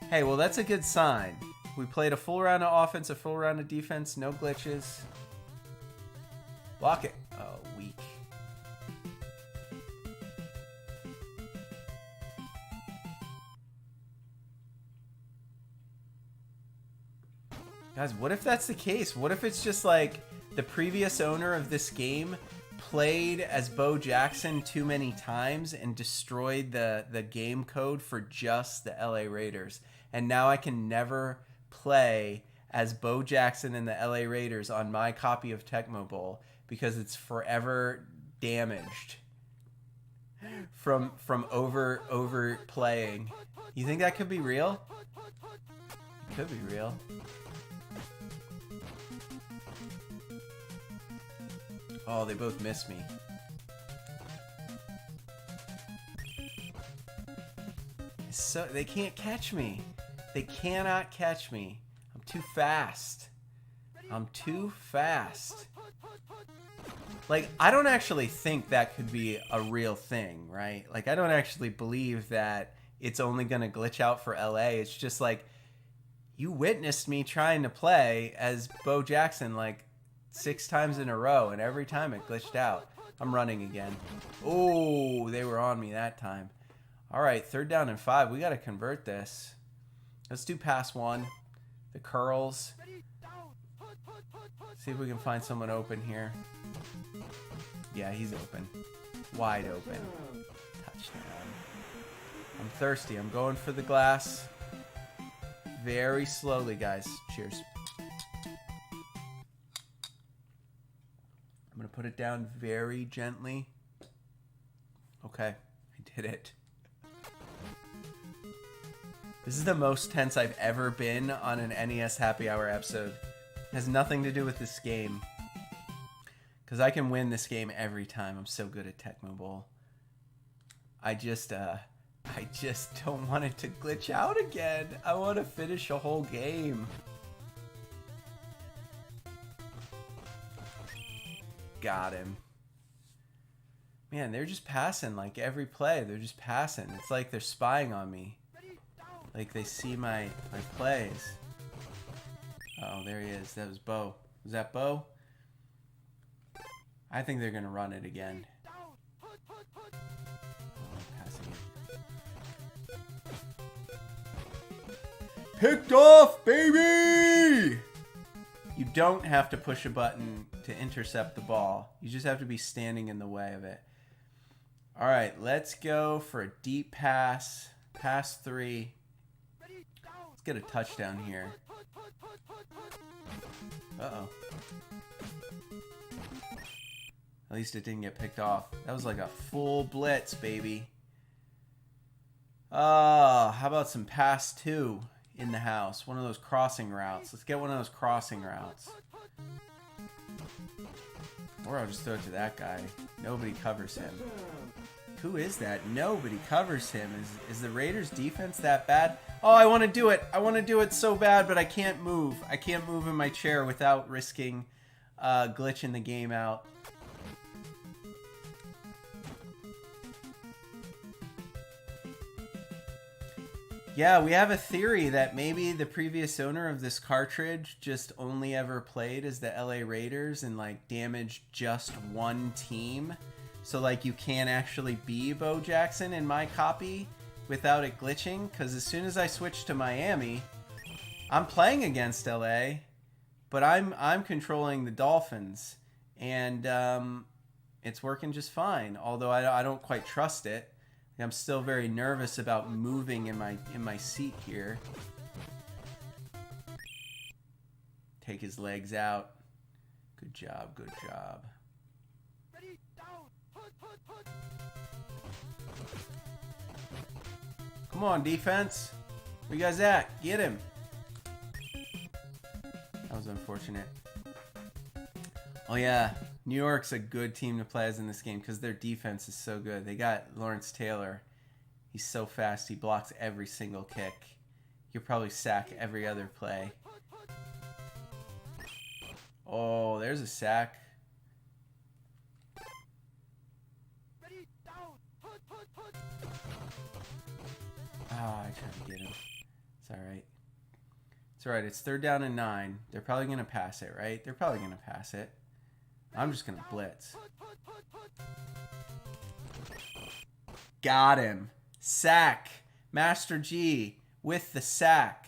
Hey, well, that's a good sign. We played a full round of offense, a full round of defense, no glitches. Block it. Oh, weak. Guys, what if that's the case? What if it's just like the previous owner of this game played as Bo Jackson too many times and destroyed the game code for just the LA Raiders? And now I can never play as Bo Jackson and the LA Raiders on my copy of Tecmo Bowl because it's forever damaged from over playing. You think that could be real? It could be real. Oh, they both miss me. So they can't catch me. They cannot catch me. I'm too fast. I'm too fast. Like, I don't actually think that could be a real thing, right? Like, I don't actually believe that it's only going to glitch out for LA. It's just like, you witnessed me trying to play as Bo Jackson, like, 6 times in a row, and every time it glitched out. I'm running again. Oh, they were on me that time. All right, 3rd down and 5. We got to convert this. Let's do pass 1. The curls. See if we can find someone open here. Yeah, he's open. Wide open. Touchdown. I'm thirsty. I'm going for the glass. Very slowly, guys. Cheers. I'm going to put it down very gently. Okay, I did it. This is the most tense I've ever been on an NES Happy Hour episode. It has nothing to do with this game. Because I can win this game every time. I'm so good at Tecmo Bowl. I just don't want it to glitch out again. I want to finish a whole game. Got him. Man, they're just passing like every play. They're just passing. It's like they're spying on me. Like they see my plays. Oh, there he is. That was Bo. Was that Bo? I think they're going to run it again. Oh, passing it. Picked off, baby! You don't have to push a button to intercept the ball. You just have to be standing in the way of it. All right, let's go for a deep pass. Pass 3. Let's get a touchdown here. Uh-oh. At least it didn't get picked off. That was like a full blitz, baby. How about some pass 2 in the house? One of those crossing routes. Let's get one of those crossing routes. Or I'll just throw it to that guy. Nobody covers him. Who is that? Nobody covers him. Is the Raiders defense that bad? Oh, I want to do it. I want to do it so bad, but I can't move. I can't move in my chair without risking glitching the game out. Yeah, we have a theory that maybe the previous owner of this cartridge just only ever played as the LA Raiders and like damaged just one team. So like you can't actually be Bo Jackson in my copy without it glitching. Because as soon as I switch to Miami, I'm playing against LA, but I'm controlling the Dolphins, and it's working just fine. Although I don't quite trust it. I'm still very nervous about moving in my seat here. Take his legs out. Good job, good job. Come on, defense. Where you guys at? Get him. That was unfortunate. Oh yeah, New York's a good team to play as in this game because their defense is so good. They got Lawrence Taylor. He's so fast. He blocks every single kick. He'll probably sack every other play. Oh, there's a sack. Ah, I tried to get him. It's alright. It's alright. It's 3rd down and 9. They're probably going to pass it, right? They're probably going to pass it. I'm just going to blitz. Got him. Sack. Master G with the sack.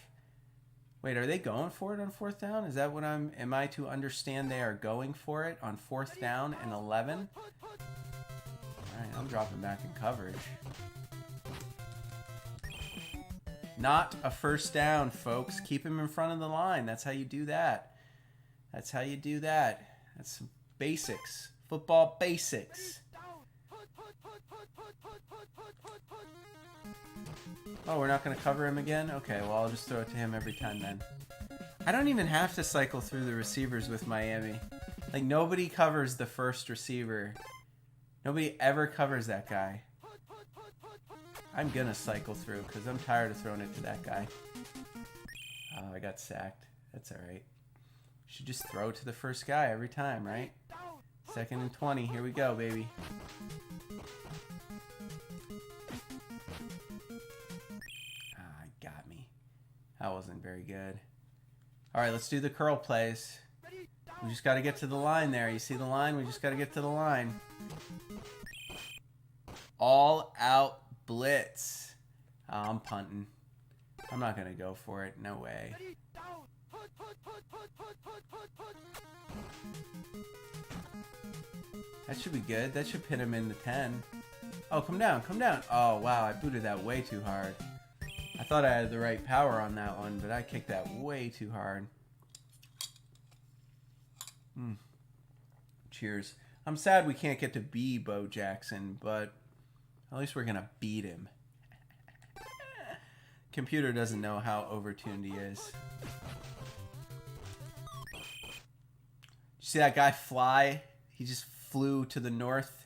Wait, are they going for it on 4th down? Is that what am I to understand they are going for it on 4th down and 11? Alright, I'm dropping back in coverage. Not a 1st down, folks. Keep him in front of the line. That's how you do that. That's how you do that. That's some basics. Football basics. Oh, we're not going to cover him again? Okay, well, I'll just throw it to him every time then. I don't even have to cycle through the receivers with Miami. Like, nobody covers the first receiver. Nobody ever covers that guy. I'm going to cycle through because I'm tired of throwing it to that guy. Oh, I got sacked. That's all right. Should just throw to the first guy every time, right? 2nd and 20. Here we go, baby. Got me. That wasn't very good. All right, let's do the curl plays. We just got to get to the line there. You see the line? We just got to get to the line. All out blitz. Oh, I'm punting. I'm not going to go for it. No way. That should be good. That should pin him in the 10. Oh, come down. Come down. Oh, wow. I booted that way too hard. I thought I had the right power on that one, but I kicked that way too hard. Cheers. I'm sad we can't get to be Bo Jackson, but at least we're going to beat him. Computer doesn't know how overtuned he is. Did you see that guy fly? He just flew to the north,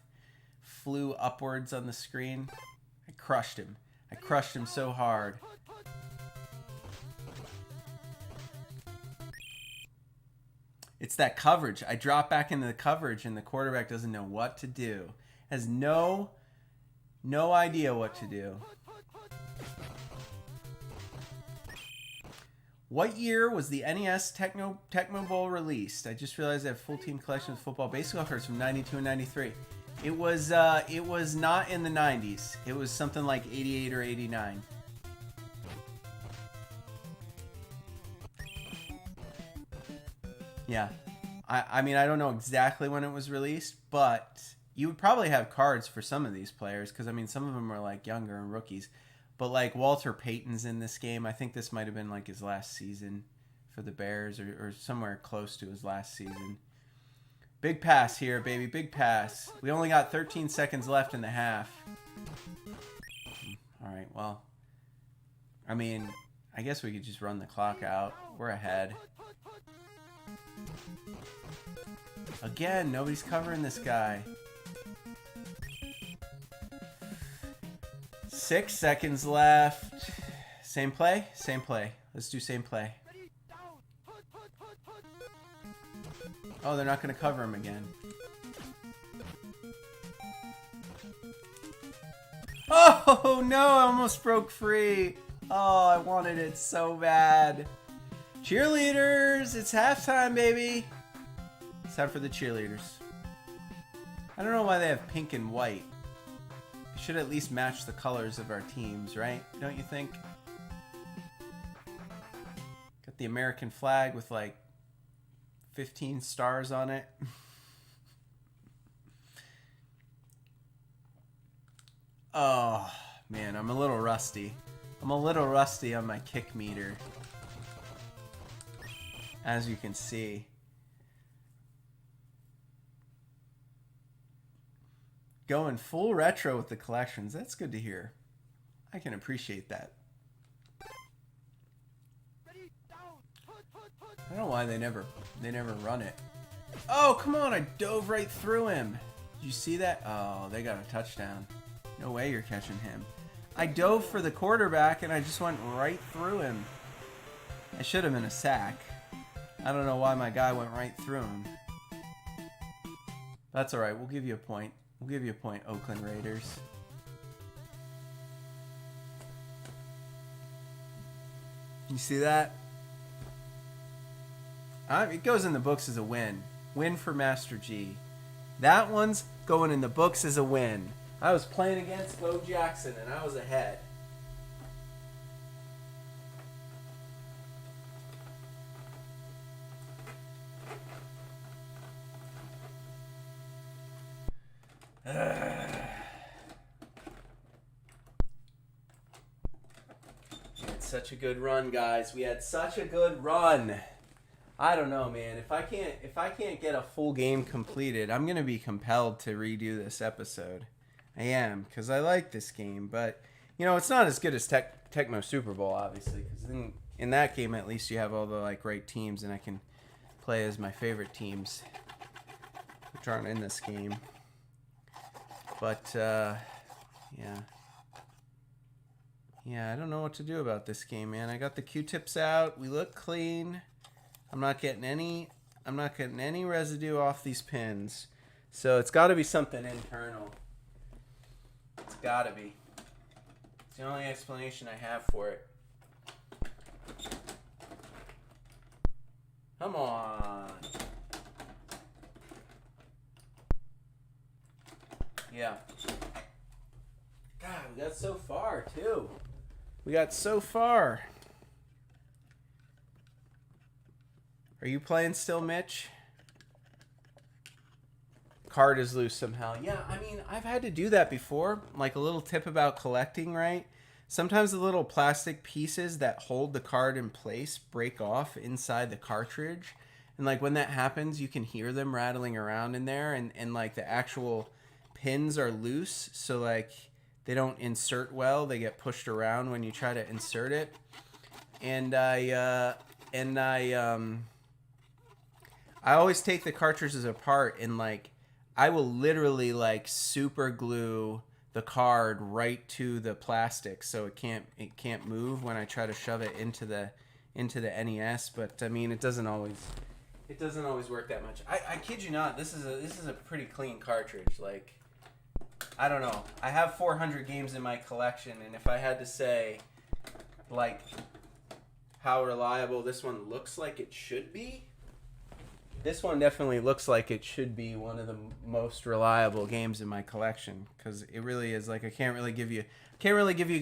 flew upwards on the screen. I crushed him. I crushed him so hard. It's that coverage. I drop back into the coverage and the quarterback doesn't know what to do. Has no idea what to do. What year was the NES Tecmo Bowl released? I just realized I have full team collection of football baseball cards from 92 and 93. It was not in the 90s. It was something like 88 or 89. Yeah. I mean, I don't know exactly when it was released, but you would probably have cards for some of these players because, I mean, some of them are like younger and rookies. But like Walter Payton's in this game. I think this might have been like his last season for the Bears or somewhere close to his last season. Big pass here, baby. Big pass. We only got 13 seconds left in the half. All right, well, I mean, I guess we could just run the clock out. We're ahead. Again, nobody's covering this guy. 6 seconds left. Same play? Same play. Let's do same play. Oh, they're not going to cover him again. Oh, no, I almost broke free. Oh, I wanted it so bad. Cheerleaders, it's halftime, baby. It's time for the cheerleaders. I don't know why they have pink and white. It should at least match the colors of our teams, right? Don't you think? Got the American flag with like 15 stars on it. Oh, man, I'm a little rusty. I'm a little rusty on my kick meter, as you can see. Going full retro with the collections. That's good to hear. I can appreciate that. I don't know why they never run it. Oh, come on, I dove right through him. Did you see that? Oh, they got a touchdown. No way you're catching him. I dove for the quarterback and I just went right through him. I should have been a sack. I don't know why my guy went right through him. That's alright, we'll give you a point. We'll give you a point, Oakland Raiders. You see that? It goes in the books as a win. Win for Master G. That one's going in the books as a win. I was playing against Bo Jackson and I was ahead. We had such a good run, guys. We had such a good run. I don't know, man. If I can't get a full game completed, I'm gonna be compelled to redo this episode. I am, because I like this game, but you know it's not as good as Tecmo Super Bowl, obviously. Because in that game, at least you have all the right teams, and I can play as my favorite teams, which aren't in this game. But yeah, I don't know what to do about this game, man. I got the Q-tips out. We look clean. I'm not getting any residue off these pins. So it's got to be something internal. It's got to be. It's the only explanation I have for it. Come on. Yeah. God, we got so far, too. We got so far. Are you playing still, Mitch? Card is loose somehow. Yeah, I mean, I've had to do that before. Like a little tip about collecting, right? Sometimes the little plastic pieces that hold the card in place break off inside the cartridge. And like when that happens, you can hear them rattling around in there. And like the actual pins are loose. So like they don't insert well. They get pushed around when you try to insert it. And I always take the cartridges apart and like I will literally like super glue the card right to the plastic so it can't move when I try to shove it into the NES. But I mean it doesn't always work that much. I kid you not, this is a pretty clean cartridge. Like I don't know. I have 400 games in my collection, and if I had to say like how reliable this one looks like it should be, this one definitely looks like it should be one of the most reliable games in my collection, because it really is. Like I can't really give you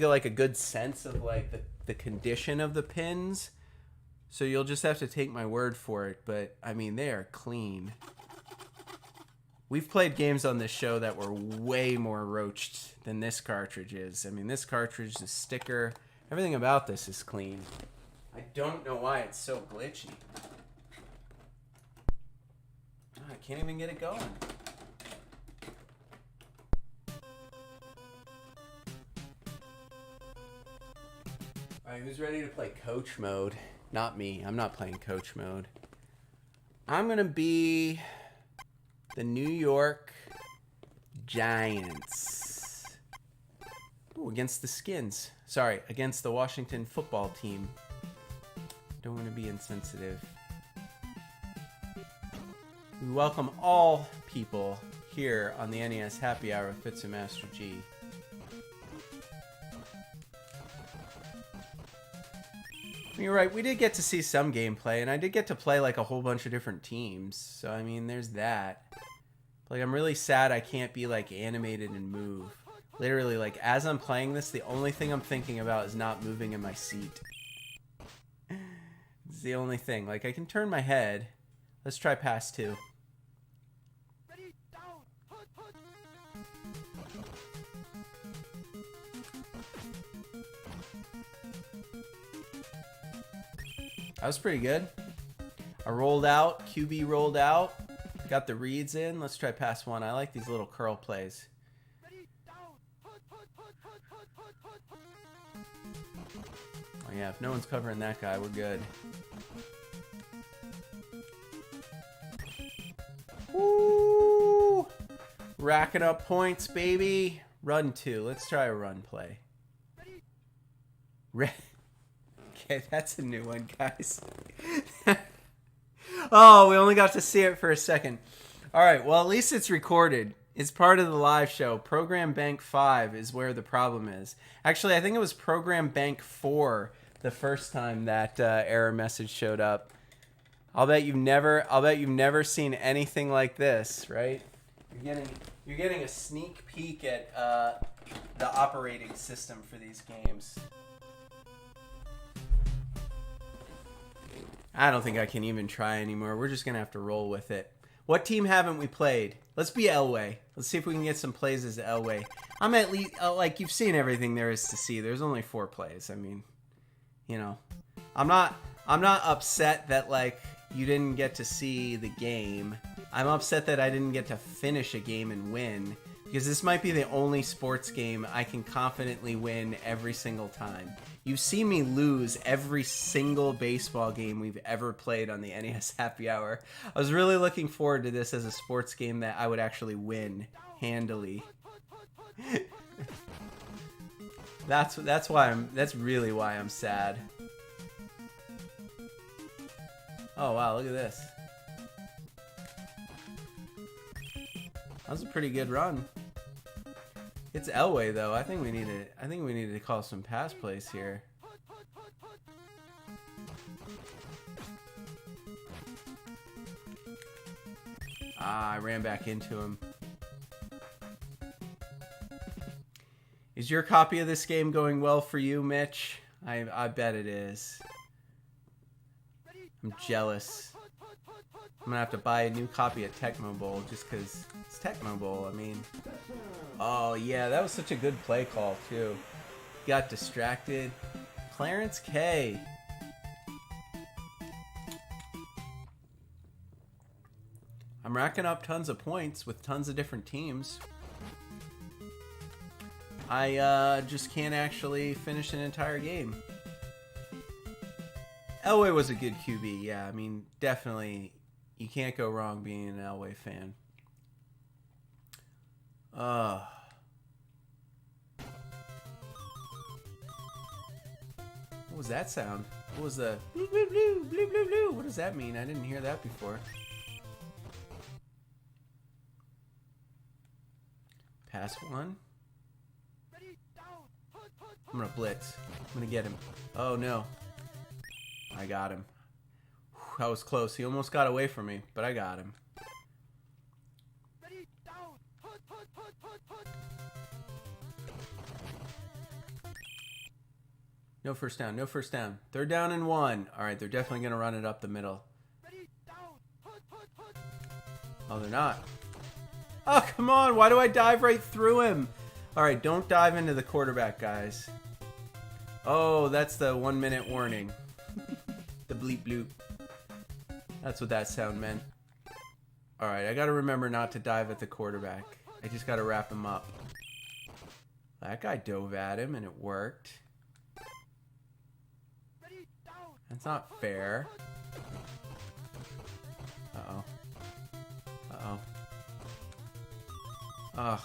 like a good sense of like the condition of the pins, so you'll just have to take my word for it. But I mean, they are clean. We've played games on this show that were way more roached than this cartridge is. I mean, this cartridge, the sticker, everything about this is clean. I don't know why it's so glitchy. I can't even get it going. Alright, who's ready to play coach mode? Not me. I'm not playing coach mode. I'm going to be the New York Giants. Ooh, against the Skins. Sorry, against the Washington football team. Don't want to be insensitive. We welcome all people here on the NES Happy Hour with Fitz and Master G. You're right, we did get to see some gameplay, and I did get to play like a whole bunch of different teams. So, I mean, there's that. Like, I'm really sad I can't be like animated and move. Literally, like, as I'm playing this, the only thing I'm thinking about is not moving in my seat. It's the only thing. Like, I can turn my head. Let's try pass 2. That was pretty good. I rolled out. QB rolled out. Got the reads in. Let's try pass one. I like these little curl plays. Oh yeah, if no one's covering that guy, we're good. Woo! Racking up points, baby. Run two. Let's try a run play. Okay, that's a new one, guys. Oh, we only got to see it for a second. All right, well, at least it's recorded. It's part of the live show. Program Bank 5 is where the problem is. Actually, I think it was Program Bank 4 the first time that error message showed up. I'll bet you've never seen anything like this, right? You're getting a sneak peek at the operating system for these games. I don't think I can even try anymore. We're just gonna have to roll with it. What team haven't we played? Let's be Elway. Let's see if we can get some plays as Elway. I'm at least like, you've seen everything there is to see. There's only 4 plays. I mean, you know, I'm not upset that like you didn't get to see the game. I'm upset that I didn't get to finish a game and win, because this might be the only sports game I can confidently win every single time. You see me lose every single baseball game we've ever played on the NES Happy Hour. I was really looking forward to this as a sports game that I would actually win handily. That's really why I'm sad. Oh wow, look at this. That was a pretty good run. It's Elway though. I think we needed to call some pass plays here. Ah, I ran back into him. Is your copy of this game going well for you, Mitch? I bet it is. I'm jealous. I'm gonna have to buy a new copy at Tecmo Bowl just because it's Tecmo Bowl. I mean, oh yeah, that was such a good play call too. Got distracted. Clarence K. I'm racking up tons of points with tons of different teams. I just can't actually finish an entire game. Elway was a good QB, yeah. I mean, definitely, you can't go wrong being an Elway fan. What was that sound? What was the blue, blue, blue, blue, blue, blue? What does that mean? I didn't hear that before. Pass one. I'm gonna blitz. I'm gonna get him. Oh no. I got him. Whew, that was close. He almost got away from me, but I got him. No first down, no first down. 3rd down and 1. Alright, they're definitely going to run it up the middle. Oh, they're not. Oh, come on. Why do I dive right through him? Alright, don't dive into the quarterback, guys. Oh, that's the 1-minute warning. The bleep bloop. That's what that sound meant. Alright, I got to remember not to dive at the quarterback. I just got to wrap him up. That guy dove at him and it worked. That's not fair. Uh-oh. Uh-oh. Ugh.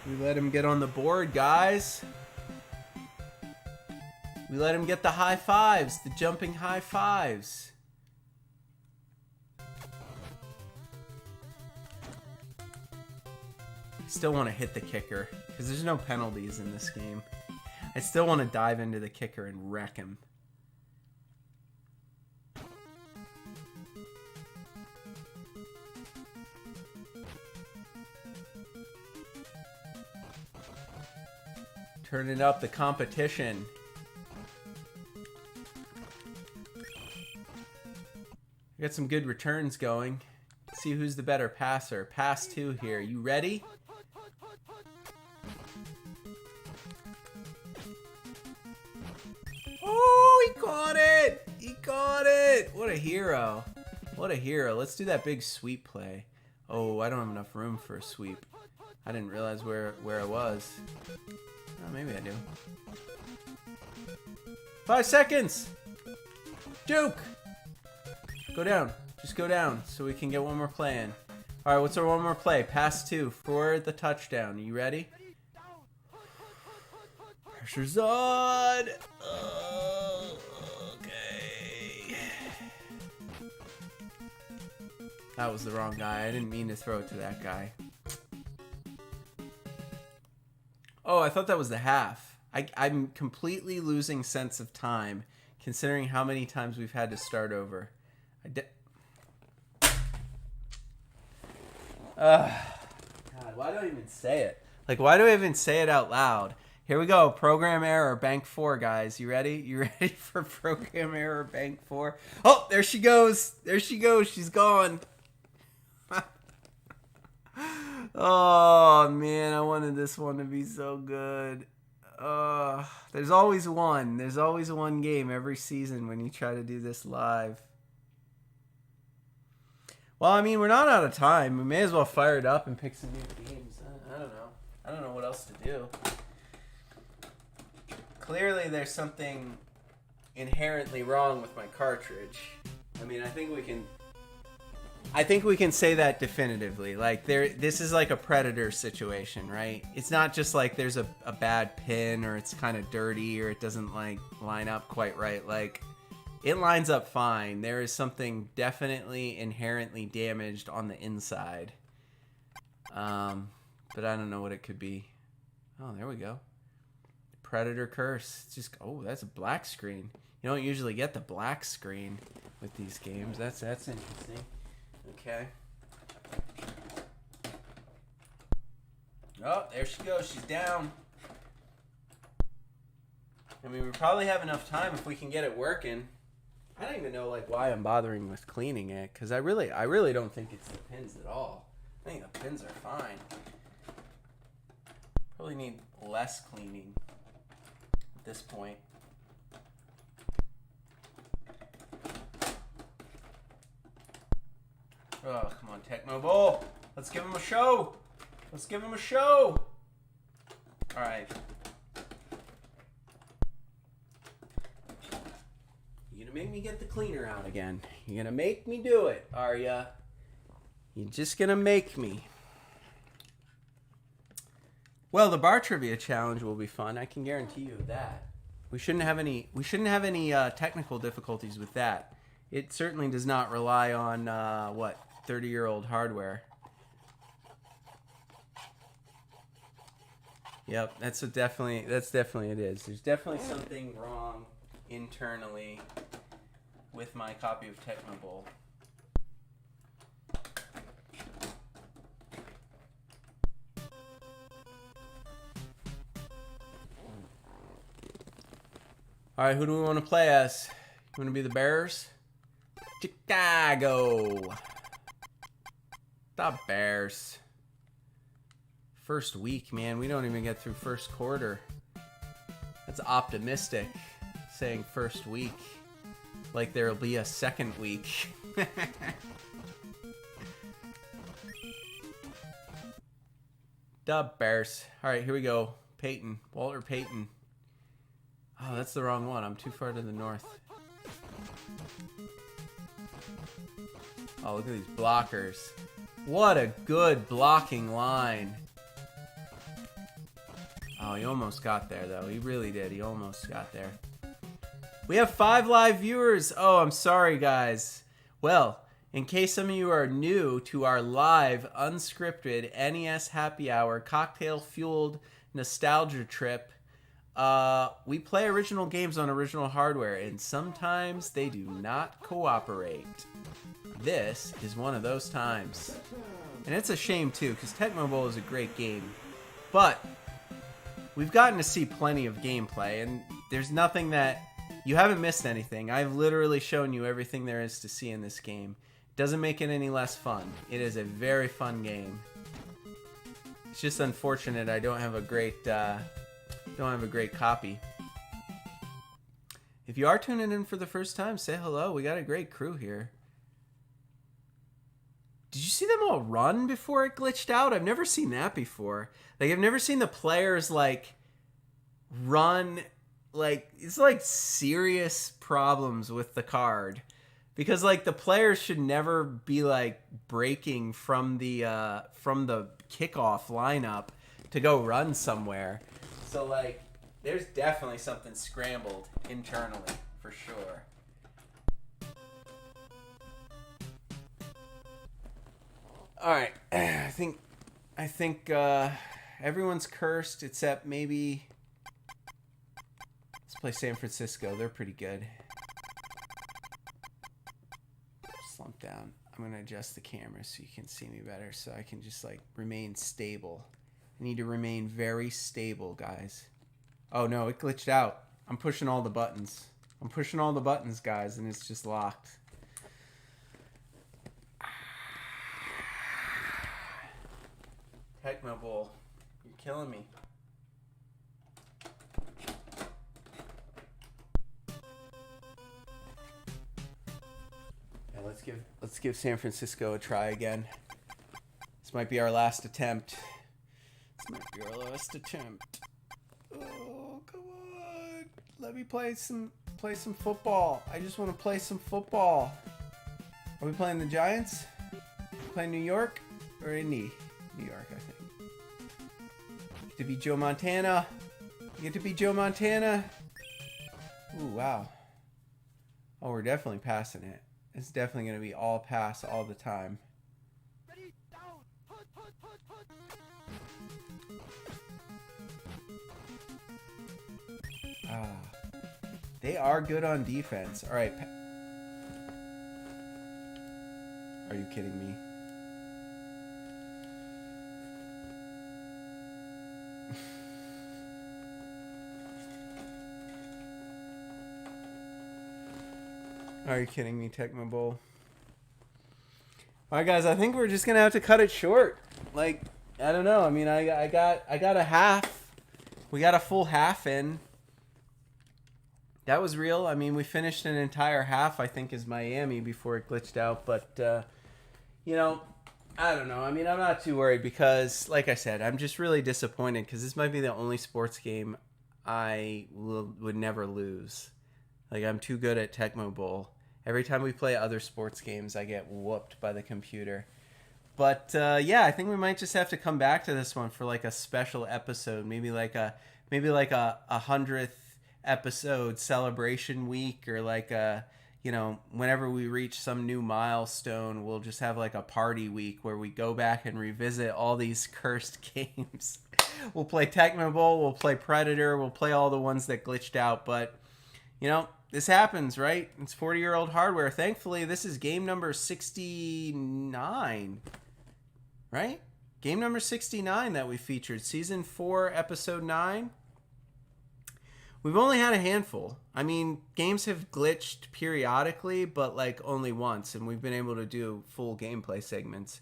We let him get on the board, guys. We let him get the high fives, the jumping high fives. Still want to hit the kicker, because there's no penalties in this game. I still want to dive into the kicker and wreck him. Turning up the competition. Got some good returns going. Let's see who's the better passer. Pass 2 here. You ready? Oh, he a hero. What a hero. Let's do that big sweep play. Oh, I don't have enough room for a sweep. I didn't realize where I was. Oh, maybe I do. 5 seconds! Duke! Go down. Just go down so we can get one more play in. Alright, what's our one more play? Pass 2 for the touchdown. You ready? Pressure's on! Okay. That was the wrong guy. I didn't mean to throw it to that guy. Oh, I thought that was the half. I'm completely losing sense of time, considering how many times we've had to start over. God, why do I even say it? Like, why do I even say it out loud? Here we go. Program error, bank 4, guys. You ready? You ready for program error, bank 4? Oh, there she goes. There she goes. She's gone. Oh, man. I wanted this one to be so good. There's always one. There's always one game every season when you try to do this live. Well, I mean, we're not out of time. We may as well fire it up and pick some new games. I don't know. I don't know what else to do. Clearly, there's something inherently wrong with my cartridge. I mean, I think we can say that definitively. Like, this is like a Predator situation, right? It's not just like there's a bad pin or it's kind of dirty or it doesn't like line up quite right. Like, it lines up fine. There is something definitely inherently damaged on the inside. But I don't know what it could be. Oh, there we go. Predator curse. It's just, oh, that's a black screen. You don't usually get the black screen with these games. That's interesting. Okay. Oh, there she goes. She's down. I mean, we probably have enough time if we can get it working. I don't even know like why I'm bothering with cleaning it, because I really don't think it's the pins at all. I think the pins are fine. Probably need less cleaning at this point. Oh, come on, Tecmo Bowl. Let's give him a show. Let's give him a show. All right. You're gonna make me get the cleaner out again. You're gonna make me do it, are ya? You're just gonna make me. Well, the bar trivia challenge will be fun. I can guarantee you that. We shouldn't have any technical difficulties with that. It certainly does not rely on 30-year-old hardware. Yep, that's definitely it is. There's definitely something wrong internally with my copy of Tecmo Bowl. All right, who do we want to play as? You want to be the Bears? Chicago. The Bears. First week, man. We don't even get through first quarter. That's optimistic, saying first week. Like there'll be a second week. The Bears. All right, here we go. Peyton. Walter Payton. Oh, that's the wrong one. I'm too far to the north. Oh, look at these blockers. What a good blocking line. Oh, he almost got there, though. He really did. He almost got there. We have 5 live viewers. Oh, I'm sorry, guys. Well, in case some of you are new to our live, unscripted NES Happy Hour, cocktail-fueled nostalgia trip, we play original games on original hardware, and sometimes they do not cooperate. This is one of those times. And it's a shame, too, because Tecmo Bowl is a great game. But we've gotten to see plenty of gameplay, and there's nothing that... You haven't missed anything. I've literally shown you everything there is to see in this game. It doesn't make it any less fun. It is a very fun game. It's just unfortunate I don't have a great copy. If you are tuning in for the first time, say hello. We got a great crew here. Did you see them all run before it glitched out? I've never seen that before. Like, I've never seen the players, like, run. Like, it's like serious problems with the card. Because, like, the players should never be, like, breaking from the kickoff lineup to go run somewhere. So, like, there's definitely something scrambled internally, for sure. All right, I think everyone's cursed except maybe. Let's play San Francisco. They're pretty good. Slump down. I'm gonna adjust the camera so you can see me better, so I can just like remain stable. I need to remain very stable, guys. Oh no, it glitched out. I'm pushing all the buttons. I'm pushing all the buttons, guys, and it's just locked. Tecmo Bowl, you're killing me. Yeah, let's give San Francisco a try again. This might be our last attempt. Oh, come on! Let me play some football. I just want to play some football. Are we playing the Giants? Playing New York or Indy? New York, I think. Get to be Joe Montana. You get to be Joe Montana. Ooh, wow. Oh, we're definitely passing it. It's definitely going to be all pass all the time. Ah, they are good on defense. All right. Are you kidding me? Are you kidding me, Tecmo Bowl? All right, guys. I think we're just gonna have to cut it short. Like, I don't know. I mean, I got a half. We got a full half in. That was real. I mean, we finished an entire half, I think, as Miami before it glitched out. But, you know, I don't know. I mean, I'm not too worried because, like I said, I'm just really disappointed because this might be the only sports game I would never lose. Like, I'm too good at Tecmo Bowl. Every time we play other sports games, I get whooped by the computer. But, yeah, I think we might just have to come back to this one for, like, a special episode. Maybe like a 100th episode celebration week, or like a, you know, whenever we reach some new milestone, we'll just have like a party week where we go back and revisit all these cursed games. We'll play Tecmo Bowl, we'll play Predator, we'll play all the ones that glitched out. But, you know, this happens, right? It's 40-year-old hardware. Thankfully, this is game number 69, right? Game number 69 that we featured. Season 4, Episode 9. We've only had a handful. I mean, games have glitched periodically, but like only once, and we've been able to do full gameplay segments.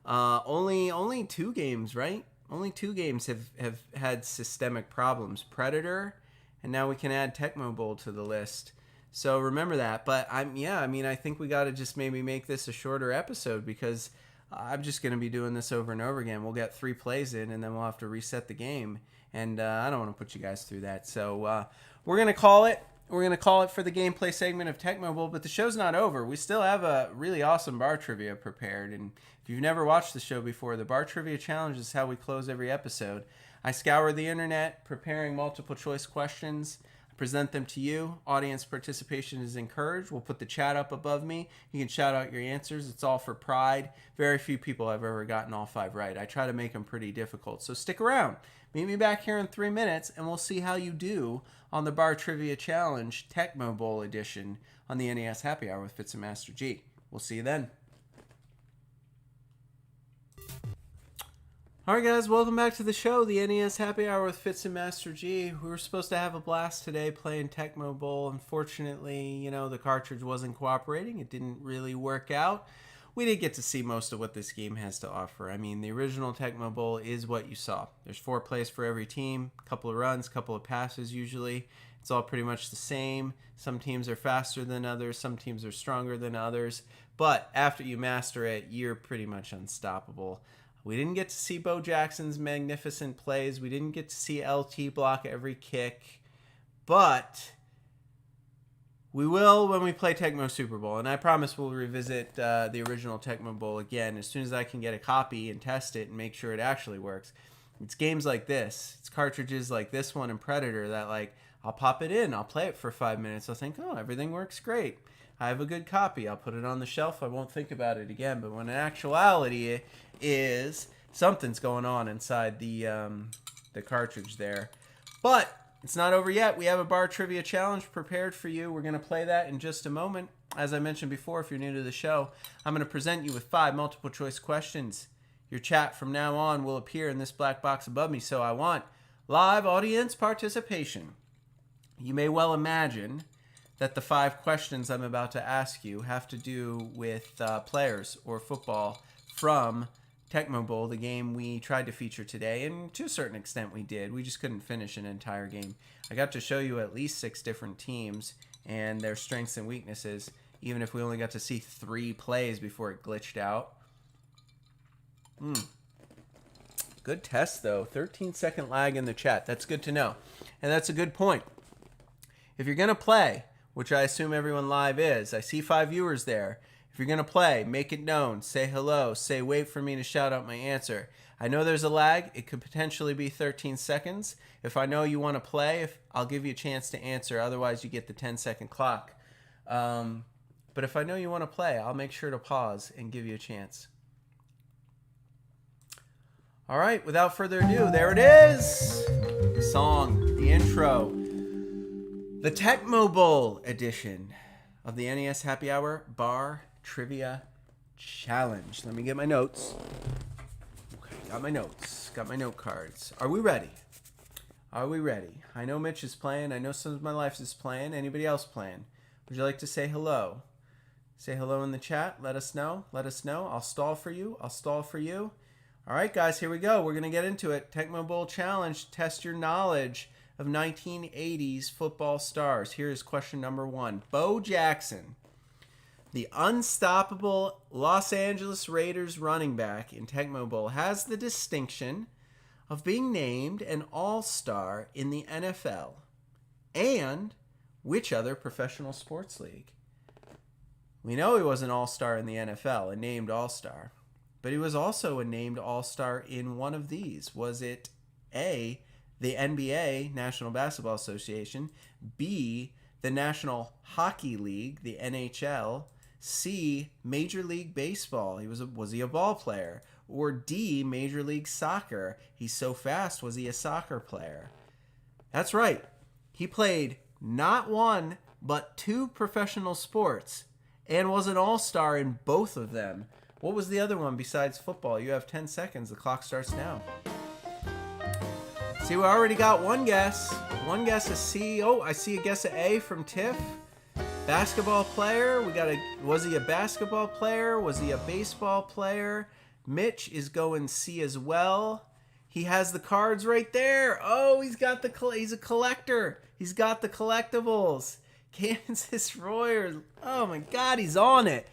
Only 2 games, right? Only 2 games have had systemic problems. Predator, and now we can add Tecmo Bowl to the list. So remember that. But I mean, I think we got to just maybe make this a shorter episode because I'm just going to be doing this over and over again. We'll get 3 plays in, and then we'll have to reset the game. And I don't want to put you guys through that. So we're going to call it. We're going to call it for the gameplay segment of Tecmo Bowl. But the show's not over. We still have a really awesome bar trivia prepared. And if you've never watched the show before, the bar trivia challenge is how we close every episode. I scour the internet preparing multiple choice questions. I present them to you. Audience participation is encouraged. We'll put the chat up above me. You can shout out your answers. It's all for pride. Very few people have ever gotten all 5 right. I try to make them pretty difficult. So stick around. Meet me back here in 3 minutes, and we'll see how you do on the Bar Trivia Challenge Tecmo Bowl edition on the NES Happy Hour with Fitz and Master G. We'll see you then. Alright guys, welcome back to the show, the NES Happy Hour with Fitz and Master G. We were supposed to have a blast today playing Tecmo Bowl. Unfortunately, you know, the cartridge wasn't cooperating. It didn't really work out. We did get to see most of what this game has to offer. I mean, the original Tecmo Bowl is what you saw. There's 4 plays for every team, a couple of runs, a couple of passes usually. It's all pretty much the same. Some teams are faster than others. Some teams are stronger than others. But after you master it, you're pretty much unstoppable. We didn't get to see Bo Jackson's magnificent plays. We didn't get to see LT block every kick. But we will when we play Tecmo Super Bowl. And I promise we'll revisit the original Tecmo Bowl again as soon as I can get a copy and test it and make sure it actually works. It's games like this. It's cartridges like this one and Predator that, like, I'll pop it in. I'll play it for 5 minutes. I'll think, oh, everything works great. I have a good copy. I'll put it on the shelf. I won't think about it again. But when in actuality is something's going on inside the cartridge there. But it's not over yet. We have a bar trivia challenge prepared for you. We're going to play that in just a moment. As I mentioned before, if you're new to the show, I'm going to present you with 5 multiple choice questions. Your chat from now on will appear in this black box above me, so I want live audience participation. You may well imagine that the 5 questions I'm about to ask you have to do with players or football from Tecmo Bowl, the game we tried to feature today, and to a certain extent we did. We just couldn't finish an entire game. I got to show you at least 6 different teams and their strengths and weaknesses, even if we only got to see 3 plays before it glitched out. Good test, though. 13-second lag in the chat. That's good to know. And that's a good point. If you're going to play, which I assume everyone live is, I see 5 viewers there. If you're going to play, make it known. Say hello. Say wait for me to shout out my answer. I know there's a lag. It could potentially be 13 seconds. If I know you want to play, I'll give you a chance to answer. Otherwise, you get the 10-second clock. But if I know you want to play, I'll make sure to pause and give you a chance. All right, without further ado, there it is. The song, the intro. The Tecmo Bowl edition of the NES Happy Hour Bar Trivia Challenge. Let me get my notes. Okay, got my notes. Got my note cards. Are we ready? Are we ready? I know Mitch is playing. I know some of my life is playing. Anybody else playing? Would you like to say hello? Say hello in the chat. Let us know. Let us know. I'll stall for you. I'll stall for you. All right, guys, here we go. We're going to get into it. Tecmo Bowl Challenge. Test your knowledge of 1980s football stars. Here is question number 1. Bo Jackson, the unstoppable Los Angeles Raiders running back in Tecmo Bowl, has the distinction of being named an all-star in the NFL. And which other professional sports league? We know he was an all-star in the NFL, a named all-star. But he was also a named all-star in one of these. Was it A, the NBA, National Basketball Association, B, the National Hockey League, the NHL, C, Major League Baseball, was he a ball player, or D, Major League Soccer, he's so fast, was he a soccer player? That's right. He played not 1, but 2 professional sports and was an all-star in both of them. What was the other one besides football? You have 10 seconds. The clock starts now. See, we already got one guess. One guess is C. Oh, I see a guess at A from Tiff. Basketball player. Was he a basketball player? Was he a baseball player? Mitch is going C as well. He has the cards right there. Oh, he's a collector. He's got the collectibles. Kansas Royals. Oh my God, he's on it.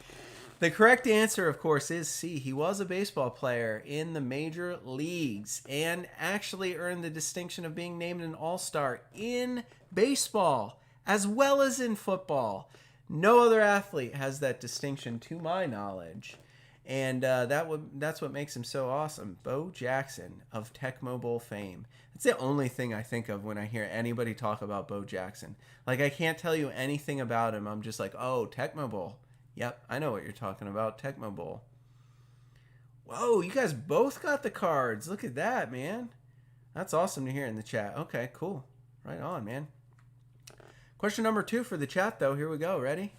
The correct answer, of course, is C. He was a baseball player in the major leagues and actually earned the distinction of being named an all-star in baseball as well as in football. No other athlete has that distinction to my knowledge. And that's what makes him so awesome. Bo Jackson of Tecmo Bowl fame. That's the only thing I think of when I hear anybody talk about Bo Jackson. Like, I can't tell you anything about him. I'm just like, oh, Tecmo Bowl. Yep, I know what you're talking about. Tecmo Bowl. Whoa, you guys both got the cards. Look at that, man. That's awesome to hear in the chat. Okay, cool. Right on, man. Question number 2 for the chat, though. Here we go. Ready?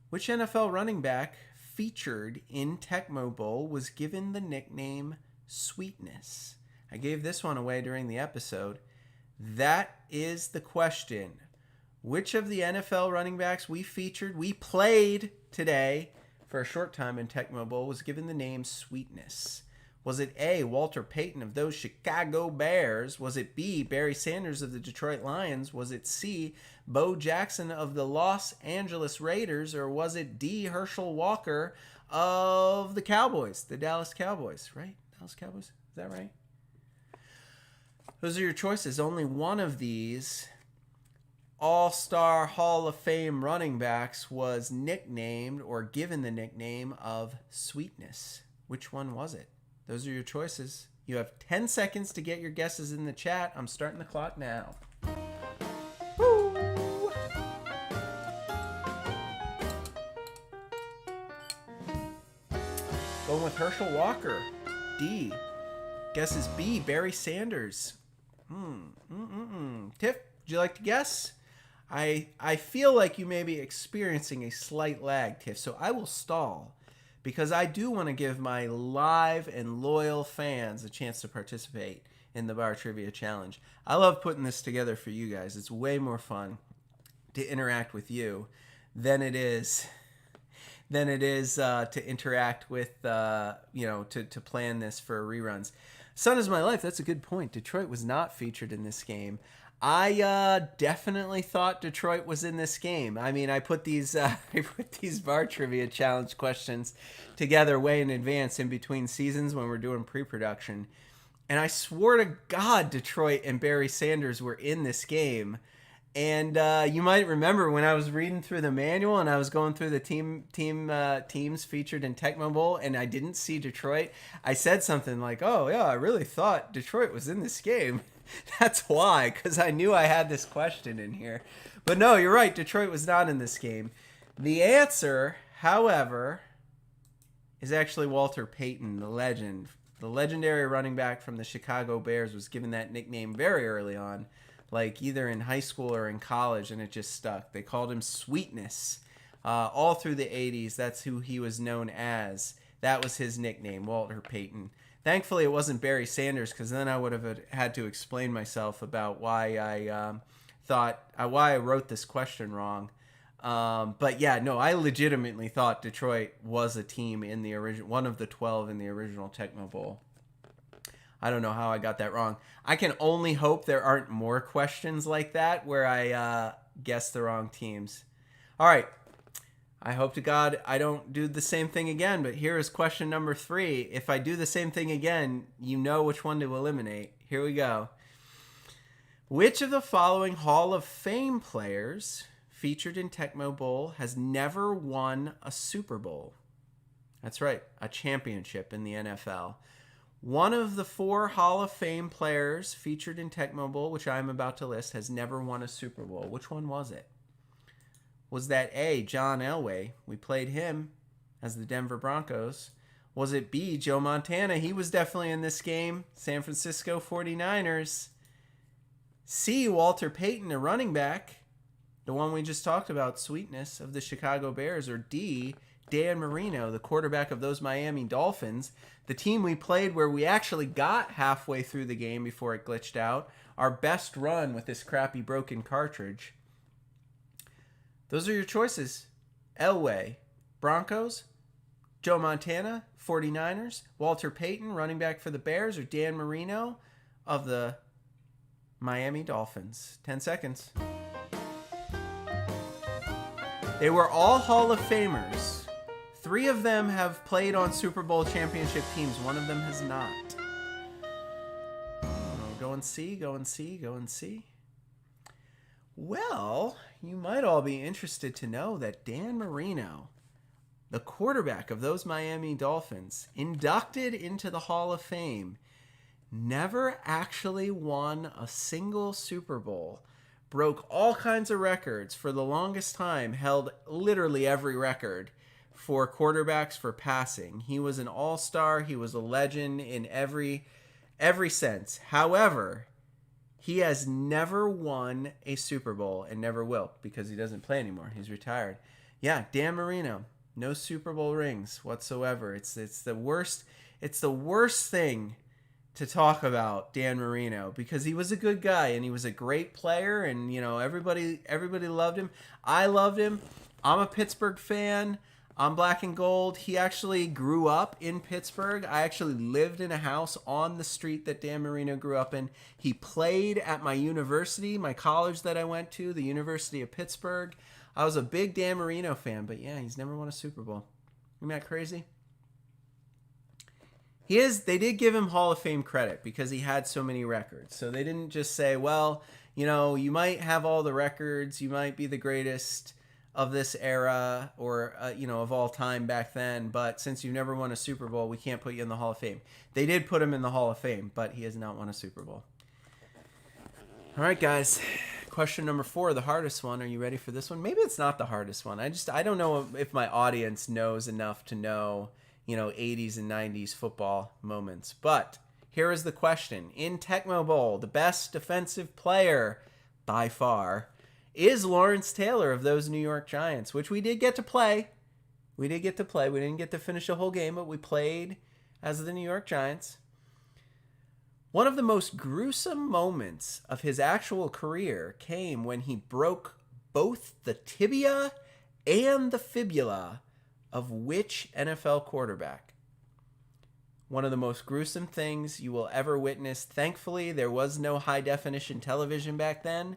Which NFL running back featured in Tecmo Bowl was given the nickname Sweetness? I gave this one away during the episode. That is the question. Which of the NFL running backs we played today for a short time in Tecmo Bowl was given the name Sweetness? Was it A, Walter Payton of those Chicago Bears? Was it B, Barry Sanders of the Detroit Lions? Was it C, Bo Jackson of the Los Angeles Raiders? Or was it D, Herschel Walker of the Cowboys, the Dallas Cowboys, right? Dallas Cowboys, is that right? Those are your choices. Only one of these All-Star Hall of Fame running backs was nicknamed or given the nickname of Sweetness. Which one was it? Those are your choices. You have 10 seconds to get your guesses in the chat. I'm starting the clock now. Woo! Going with Herschel Walker. D. Guess is B, Barry Sanders. Tiff, would you like to guess? I feel like you may be experiencing a slight lag, Tiff, so I will stall because I do want to give my live and loyal fans a chance to participate in the Bar Trivia Challenge. I love putting this together for you guys. It's way more fun to interact with you than it is to interact with, to plan this for reruns. Sun is My Life, that's a good point. Detroit was not featured in this game. I definitely thought Detroit was in this game. I mean, I put these Bar Trivia Challenge questions together way in advance in between seasons when we're doing pre-production. And I swore to God Detroit and Barry Sanders were in this game. And you might remember when I was reading through the manual and I was going through the teams featured in Tecmo Bowl and I didn't see Detroit, I said something like, oh, yeah, I really thought Detroit was in this game. That's why, because I knew I had this question in here. But no, you're right. Detroit was not in this game. The answer, however, is actually Walter Payton, the legend. The legendary running back from the Chicago Bears was given that nickname very early on, like either in high school or in college, and it just stuck. They called him Sweetness. All through the 80s, that's who he was known as. That was his nickname, Walter Payton. Thankfully, it wasn't Barry Sanders, because then I would have had to explain myself about why I wrote this question wrong. But yeah, no, I legitimately thought Detroit was a team in the original, one of the 12 in the original Tecmo Bowl. I don't know how I got that wrong. I can only hope there aren't more questions like that where I guess the wrong teams. All right. I hope to God I don't do the same thing again, but here is question number 3. If I do the same thing again, you know which one to eliminate. Here we go. Which of the following Hall of Fame players featured in Tecmo Bowl has never won a Super Bowl? That's right, a championship in the NFL. One of the 4 Hall of Fame players featured in Tecmo Bowl, which I'm about to list, has never won a Super Bowl. Which one was it? Was that A, John Elway? We played him as the Denver Broncos. Was it B, Joe Montana? He was definitely in this game. San Francisco 49ers. C, Walter Payton, a running back. The one we just talked about, Sweetness, of the Chicago Bears. Or D, Dan Marino, the quarterback of those Miami Dolphins. The team we played where we actually got halfway through the game before it glitched out. Our best run with this crappy broken cartridge. Those are your choices. Elway, Broncos, Joe Montana, 49ers, Walter Payton, running back for the Bears, or Dan Marino of the Miami Dolphins. 10 seconds. They were all Hall of Famers. 3 of them have played on Super Bowl championship teams. One of them has not. Go and see, go and see, go and see. Well, you might all be interested to know that Dan Marino, the quarterback of those Miami Dolphins, inducted into the Hall of Fame, never actually won a single Super Bowl, broke all kinds of records for the longest time, held literally every record for quarterbacks for passing. He was an all-star. He was a legend in every sense. However, he has never won a Super Bowl and never will because he doesn't play anymore. He's retired. Yeah, Dan Marino, no Super Bowl rings whatsoever. It's the worst. It's the worst thing to talk about Dan Marino because he was a good guy and he was a great player and everybody loved him. I loved him. I'm a Pittsburgh fan. on Black and Gold. He actually grew up in Pittsburgh. I actually lived in a house on the street that Dan Marino grew up in. He played at my university, my college that I went to, the University of Pittsburgh. I was a big Dan Marino fan, but yeah, he's never won a Super Bowl. Isn't that crazy? They did give him Hall of Fame credit because he had so many records. So they didn't just say, well, you might have all the records, you might be the greatest of this era or, of all time back then, but since you've never won a Super Bowl, we can't put you in the Hall of Fame. They did put him in the Hall of Fame, but he has not won a Super Bowl. All right, guys. Question number 4, the hardest one. Are you ready for this one? Maybe it's not the hardest one. I don't know if my audience knows enough to know, 80s and 90s football moments. But here is the question. In Tecmo Bowl, the best defensive player by far is Lawrence Taylor of those New York Giants, which we did get to play. We didn't get to finish the whole game, but we played as the New York Giants. One of the most gruesome moments of his actual career came when he broke both the tibia and the fibula of which NFL quarterback? One of the most gruesome things you will ever witness. Thankfully, there was no high-definition television back then,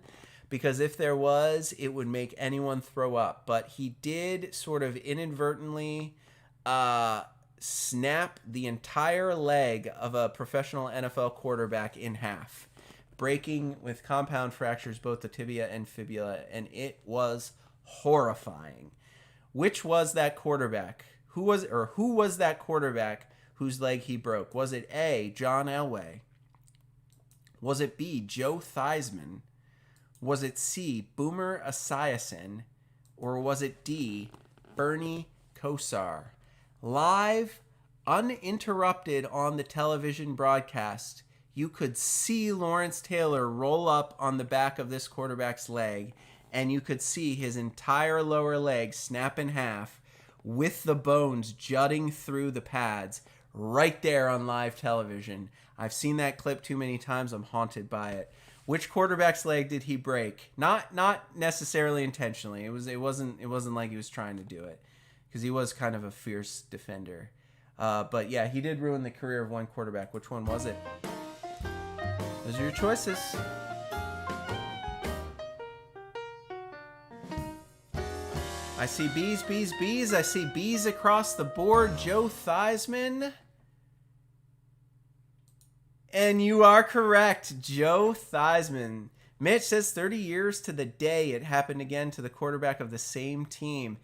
because if there was, it would make anyone throw up. But he did sort of inadvertently snap the entire leg of a professional NFL quarterback in half, breaking with compound fractures both the tibia and fibula, and it was horrifying. Which was that quarterback? Who was that quarterback whose leg he broke? Was it A, John Elway? Was it B, Joe Theismann? Was it C, Boomer Esiason? Or was it D, Bernie Kosar? Live, uninterrupted on the television broadcast, you could see Lawrence Taylor roll up on the back of this quarterback's leg, and you could see his entire lower leg snap in half with the bones jutting through the pads right there on live television. I've seen that clip too many times. I'm haunted by it. Which quarterback's leg did he break? Not necessarily intentionally. It wasn't like he was trying to do it, because he was kind of a fierce defender. But yeah, he did ruin the career of one quarterback. Which one was it? Those are your choices. I see bees, bees, bees. I see bees across the board. Joe Theismann. And you are correct. Joe Theismann. Mitch says 30 years to the day it happened again to the quarterback of the same team.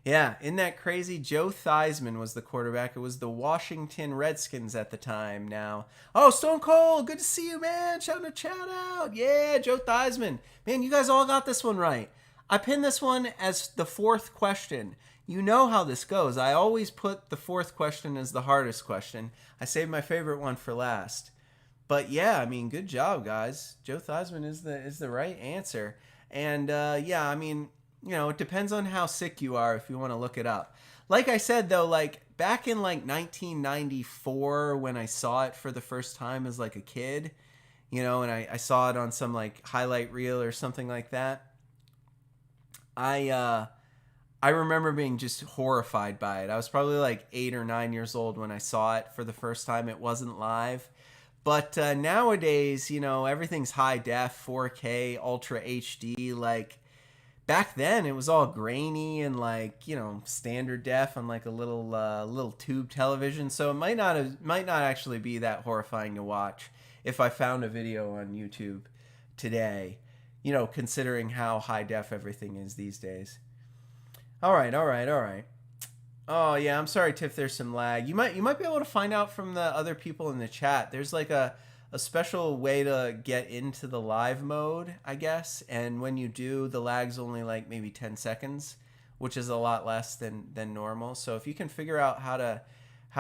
Yeah, isn't that crazy? Joe Theismann was the quarterback. It was the Washington Redskins at the time now. Oh, Stone Cold, good to see you, man. Shout out. Yeah, Joe Theismann. Man, you guys all got this one right. I pinned this one as the 4th question. You know how this goes. I always put the 4th question as the hardest question. I saved my favorite one for last. But yeah, I mean, good job, guys. Joe Theismann is the right answer. And yeah, I mean, it depends on how sick you are if you want to look it up. Like I said, though, like back in like 1994 when I saw it for the first time as like a kid, and I saw it on some like highlight reel or something like that. I remember being just horrified by it. I was probably like 8 or 9 years old when I saw it for the first time. It wasn't live. But nowadays, everything's high def, 4K, Ultra HD. Like back then, it was all grainy and like, standard def on like a little tube television. So it might not actually be that horrifying to watch if I found a video on YouTube today. Considering how high def everything is these days. All right. Oh yeah, I'm sorry, Tiff. There's some lag. You might be able to find out from the other people in the chat. There's like a special way to get into the live mode, I guess. And when you do, the lag's only like maybe 10 seconds, which is a lot less than normal. So if you can figure out how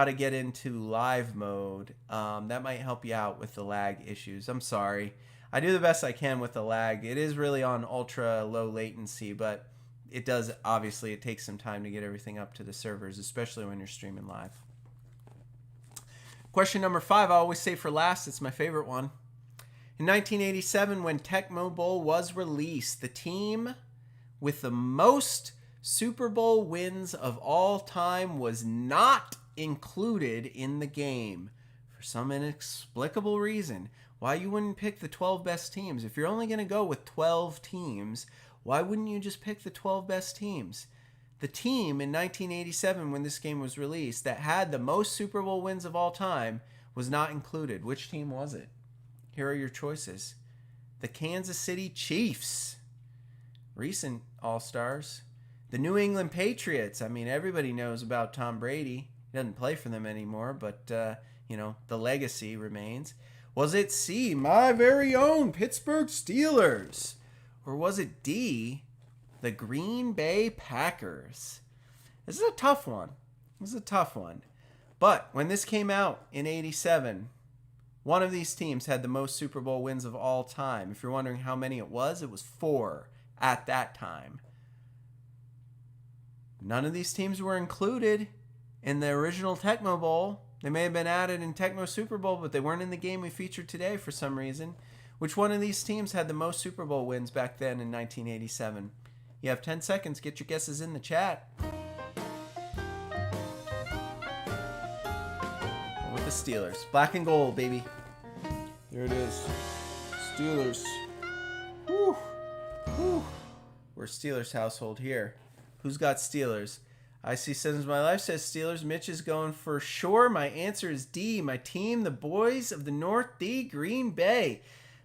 to get into live mode, that might help you out with the lag issues. I'm sorry. I do the best I can with the lag. It is really on ultra low latency, but it takes some time to get everything up to the servers, especially when you're streaming live. Question number 5, I always say for last. It's my favorite one. In 1987, when Tecmo Bowl was released, the team with the most Super Bowl wins of all time was not included in the game for some inexplicable reason. Why you wouldn't pick the 12 best teams? If you're only going to go with 12 teams, why wouldn't you just pick the 12 best teams? The team in 1987, when this game was released, that had the most Super Bowl wins of all time was not included. Which team was it? Here are your choices. The Kansas City Chiefs, recent All-Stars. The New England Patriots. I mean, everybody knows about Tom Brady. He doesn't play for them anymore, but, the legacy remains. Was it C, my very own Pittsburgh Steelers? Or was it D, the Green Bay Packers? This is a tough one. But when this came out in 87, one of these teams had the most Super Bowl wins of all time. If you're wondering how many it was 4 at that time. None of these teams were included in the original Tecmo Bowl. They may have been added in Tecmo Super Bowl, but they weren't in the game we featured today for some reason. Which one of these teams had the most Super Bowl wins back then in 1987? You have 10 seconds. Get your guesses in the chat. With the Steelers. Black and gold, baby. There it is. Steelers. Whew. Whew. We're Steelers household here. Who's got Steelers? I see Sends My Life says Steelers. Mitch is going for sure. My answer is D. My team, the boys of the North, D. Green Bay.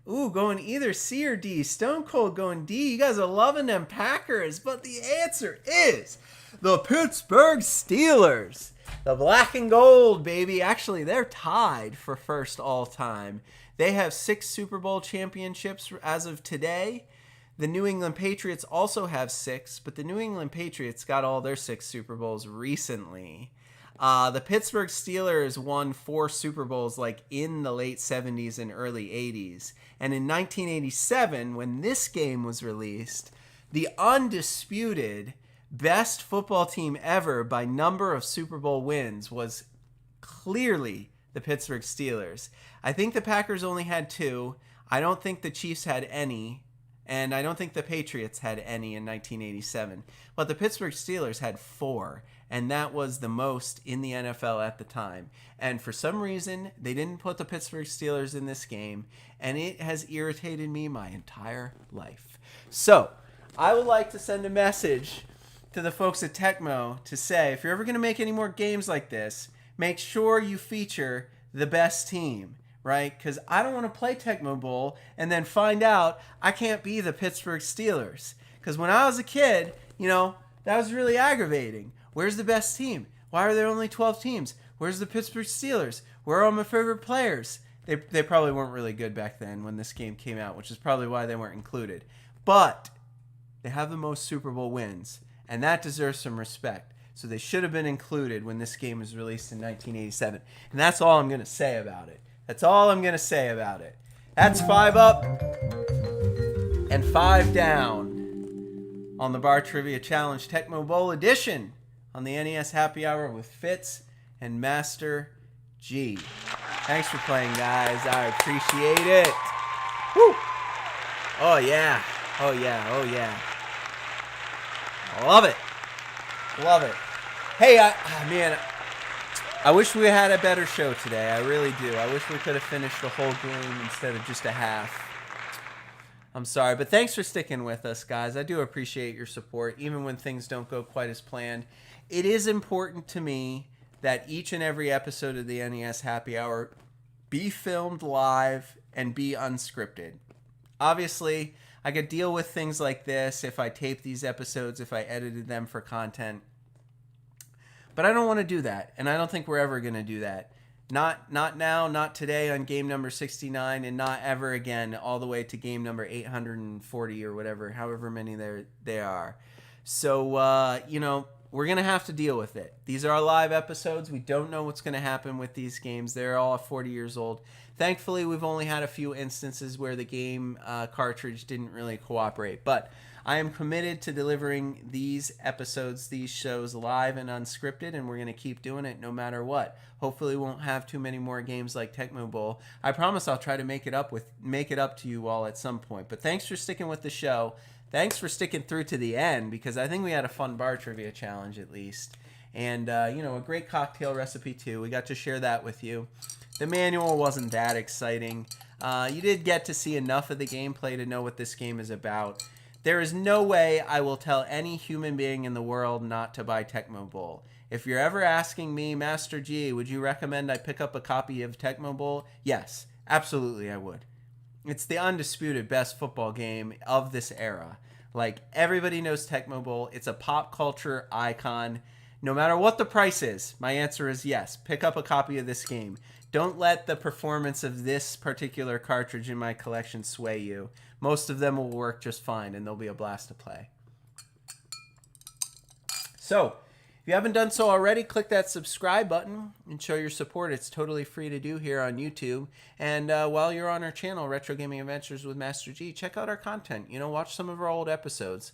Ooh, going either C or D. Stone Cold going D. You guys are loving them Packers. But the answer is the Pittsburgh Steelers. The black and gold, baby. Actually, they're tied for first all time. They have 6 Super Bowl championships as of today. The New England Patriots also have 6, but the New England Patriots got all their 6 Super Bowls recently. The Pittsburgh Steelers won 4 Super Bowls like in the late 70s and early 80s. And in 1987, when this game was released, the undisputed best football team ever by number of Super Bowl wins was clearly the Pittsburgh Steelers. I think the Packers only had 2. I don't think the Chiefs had any. And I don't think the Patriots had any in 1987. But the Pittsburgh Steelers had 4. And that was the most in the NFL at the time. And for some reason, they didn't put the Pittsburgh Steelers in this game. And it has irritated me my entire life. So, I would like to send a message to the folks at Tecmo to say, if you're ever going to make any more games like this, make sure you feature the best team. Right? Because I don't want to play Tecmo Bowl and then find out I can't be the Pittsburgh Steelers. Because when I was a kid, that was really aggravating. Where's the best team? Why are there only 12 teams? Where's the Pittsburgh Steelers? Where are all my favorite players? They probably weren't really good back then when this game came out, which is probably why they weren't included. But they have the most Super Bowl wins, and that deserves some respect. So they should have been included when this game was released in 1987. And that's all I'm going to say about it. That's all I'm going to say about it. That's 5 up and 5 down on the Bar Trivia Challenge Tecmo Bowl edition on the NES Happy Hour with Fitz and Master G. Thanks for playing, guys. I appreciate it. Woo! Oh, yeah. Oh, yeah. Oh, yeah. Love it. Love it. Hey, I wish we had a better show today. I really do. I wish we could have finished the whole game instead of just a half. I'm sorry, but thanks for sticking with us, guys. I do appreciate your support, even when things don't go quite as planned. It is important to me that each and every episode of the NES Happy Hour be filmed live and be unscripted. Obviously, I could deal with things like this if I tape these episodes, if I edited them for content. But I don't want to do that, and I don't think we're ever going to do that. Not now, not today on game number 69, and not ever again all the way to game number 840 or whatever, however many they are. So, we're going to have to deal with it. These are our live episodes. We don't know what's going to happen with these games. They're all 40 years old. Thankfully, we've only had a few instances where the game cartridge didn't really cooperate, but I am committed to delivering these episodes, these shows live and unscripted, and we're going to keep doing it no matter what. Hopefully we won't have too many more games like Tecmo Bowl. I promise I'll try to make it up to you all at some point. But thanks for sticking with the show. thanks for sticking through to the end, because I think we had a fun bar trivia challenge at least. And, a great cocktail recipe too. We got to share that with you. The manual wasn't that exciting. You did get to see enough of the gameplay to know what this game is about. There is no way I will tell any human being in the world not to buy Tecmo Bowl. If you're ever asking me, Master G, would you recommend I pick up a copy of Tecmo Bowl? Yes, absolutely I would. It's the undisputed best football game of this era. Like, everybody knows Tecmo Bowl. It's a pop culture icon. No matter what the price is, my answer is yes. Pick up a copy of this game. Don't let the performance of this particular cartridge in my collection sway you. Most of them will work just fine, and they'll be a blast to play. So, if you haven't done so already, click that subscribe button and show your support. It's totally free to do here on YouTube. And while you're on our channel, Retro Gaming Adventures with Master G, check out our content. Watch some of our old episodes.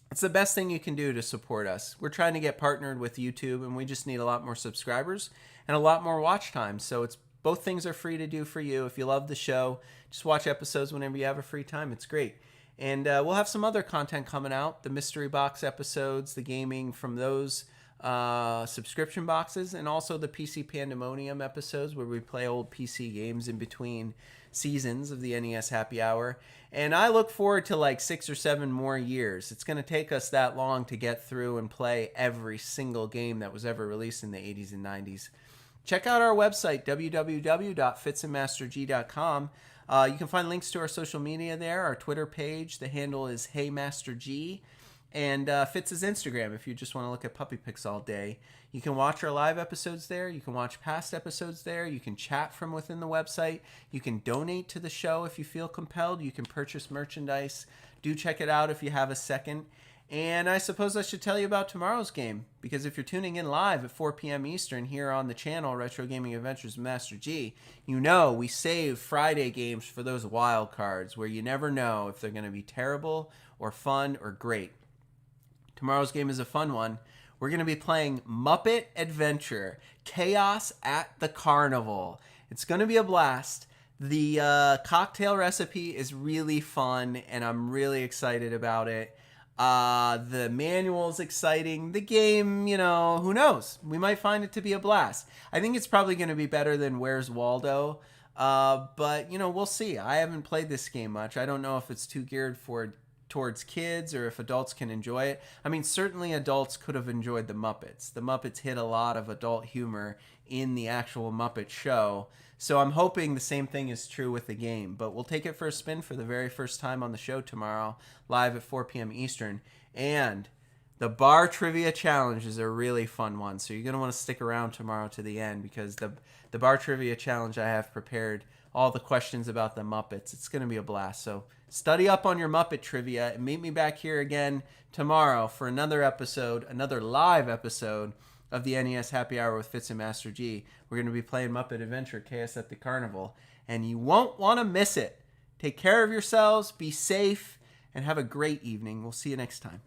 It's the best thing you can do to support us. We're trying to get partnered with YouTube, and we just need a lot more subscribers and a lot more watch time. So both things are free to do for you. If you love the show, just watch episodes whenever you have a free time. It's great. And we'll have some other content coming out, the mystery box episodes, the gaming from those subscription boxes, and also the PC Pandemonium episodes where we play old PC games in between seasons of the NES Happy Hour. And I look forward to like 6 or 7 more years. It's going to take us that long to get through and play every single game that was ever released in the 80s and 90s. Check out our website, www.fitsandmasterg.com. You can find links to our social media there. Our Twitter page, the handle is HeyMasterG. And Fitz is Instagram if you just want to look at puppy pics all day. You can watch our live episodes there. You can watch past episodes there. You can chat from within the website. You can donate to the show if you feel compelled. You can purchase merchandise. Do check it out if you have a second. And I suppose I should tell you about tomorrow's game, because if you're tuning in live at 4 p.m. Eastern here on the channel, Retro Gaming Adventures with Master G, we save Friday games for those wild cards where you never know if they're going to be terrible or fun or great. Tomorrow's game is a fun one. We're going to be playing Muppet Adventure, Chaos at the Carnival. It's going to be a blast. The cocktail recipe is really fun, and I'm really excited about it. The manual is exciting. The game, who knows? We might find it to be a blast. I think it's probably going to be better than Where's Waldo. But, we'll see. I haven't played this game much. I don't know if it's too geared towards kids or if adults can enjoy it. I mean, certainly adults could have enjoyed the Muppets. The Muppets hit a lot of adult humor in the actual Muppet show. So I'm hoping the same thing is true with the game. But we'll take it for a spin for the very first time on the show tomorrow, live at 4 p.m. Eastern. And the bar trivia challenge is a really fun one. So you're going to want to stick around tomorrow to the end, because the bar trivia challenge, I have prepared all the questions about the Muppets. It's going to be a blast. So study up on your Muppet trivia and meet me back here again tomorrow for another live episode of the NES Happy Hour with Fitz and Master G. We're going to be playing Muppet Adventure, Chaos at the Carnival, and you won't want to miss it. Take care of yourselves, be safe, and have a great evening. We'll see you next time.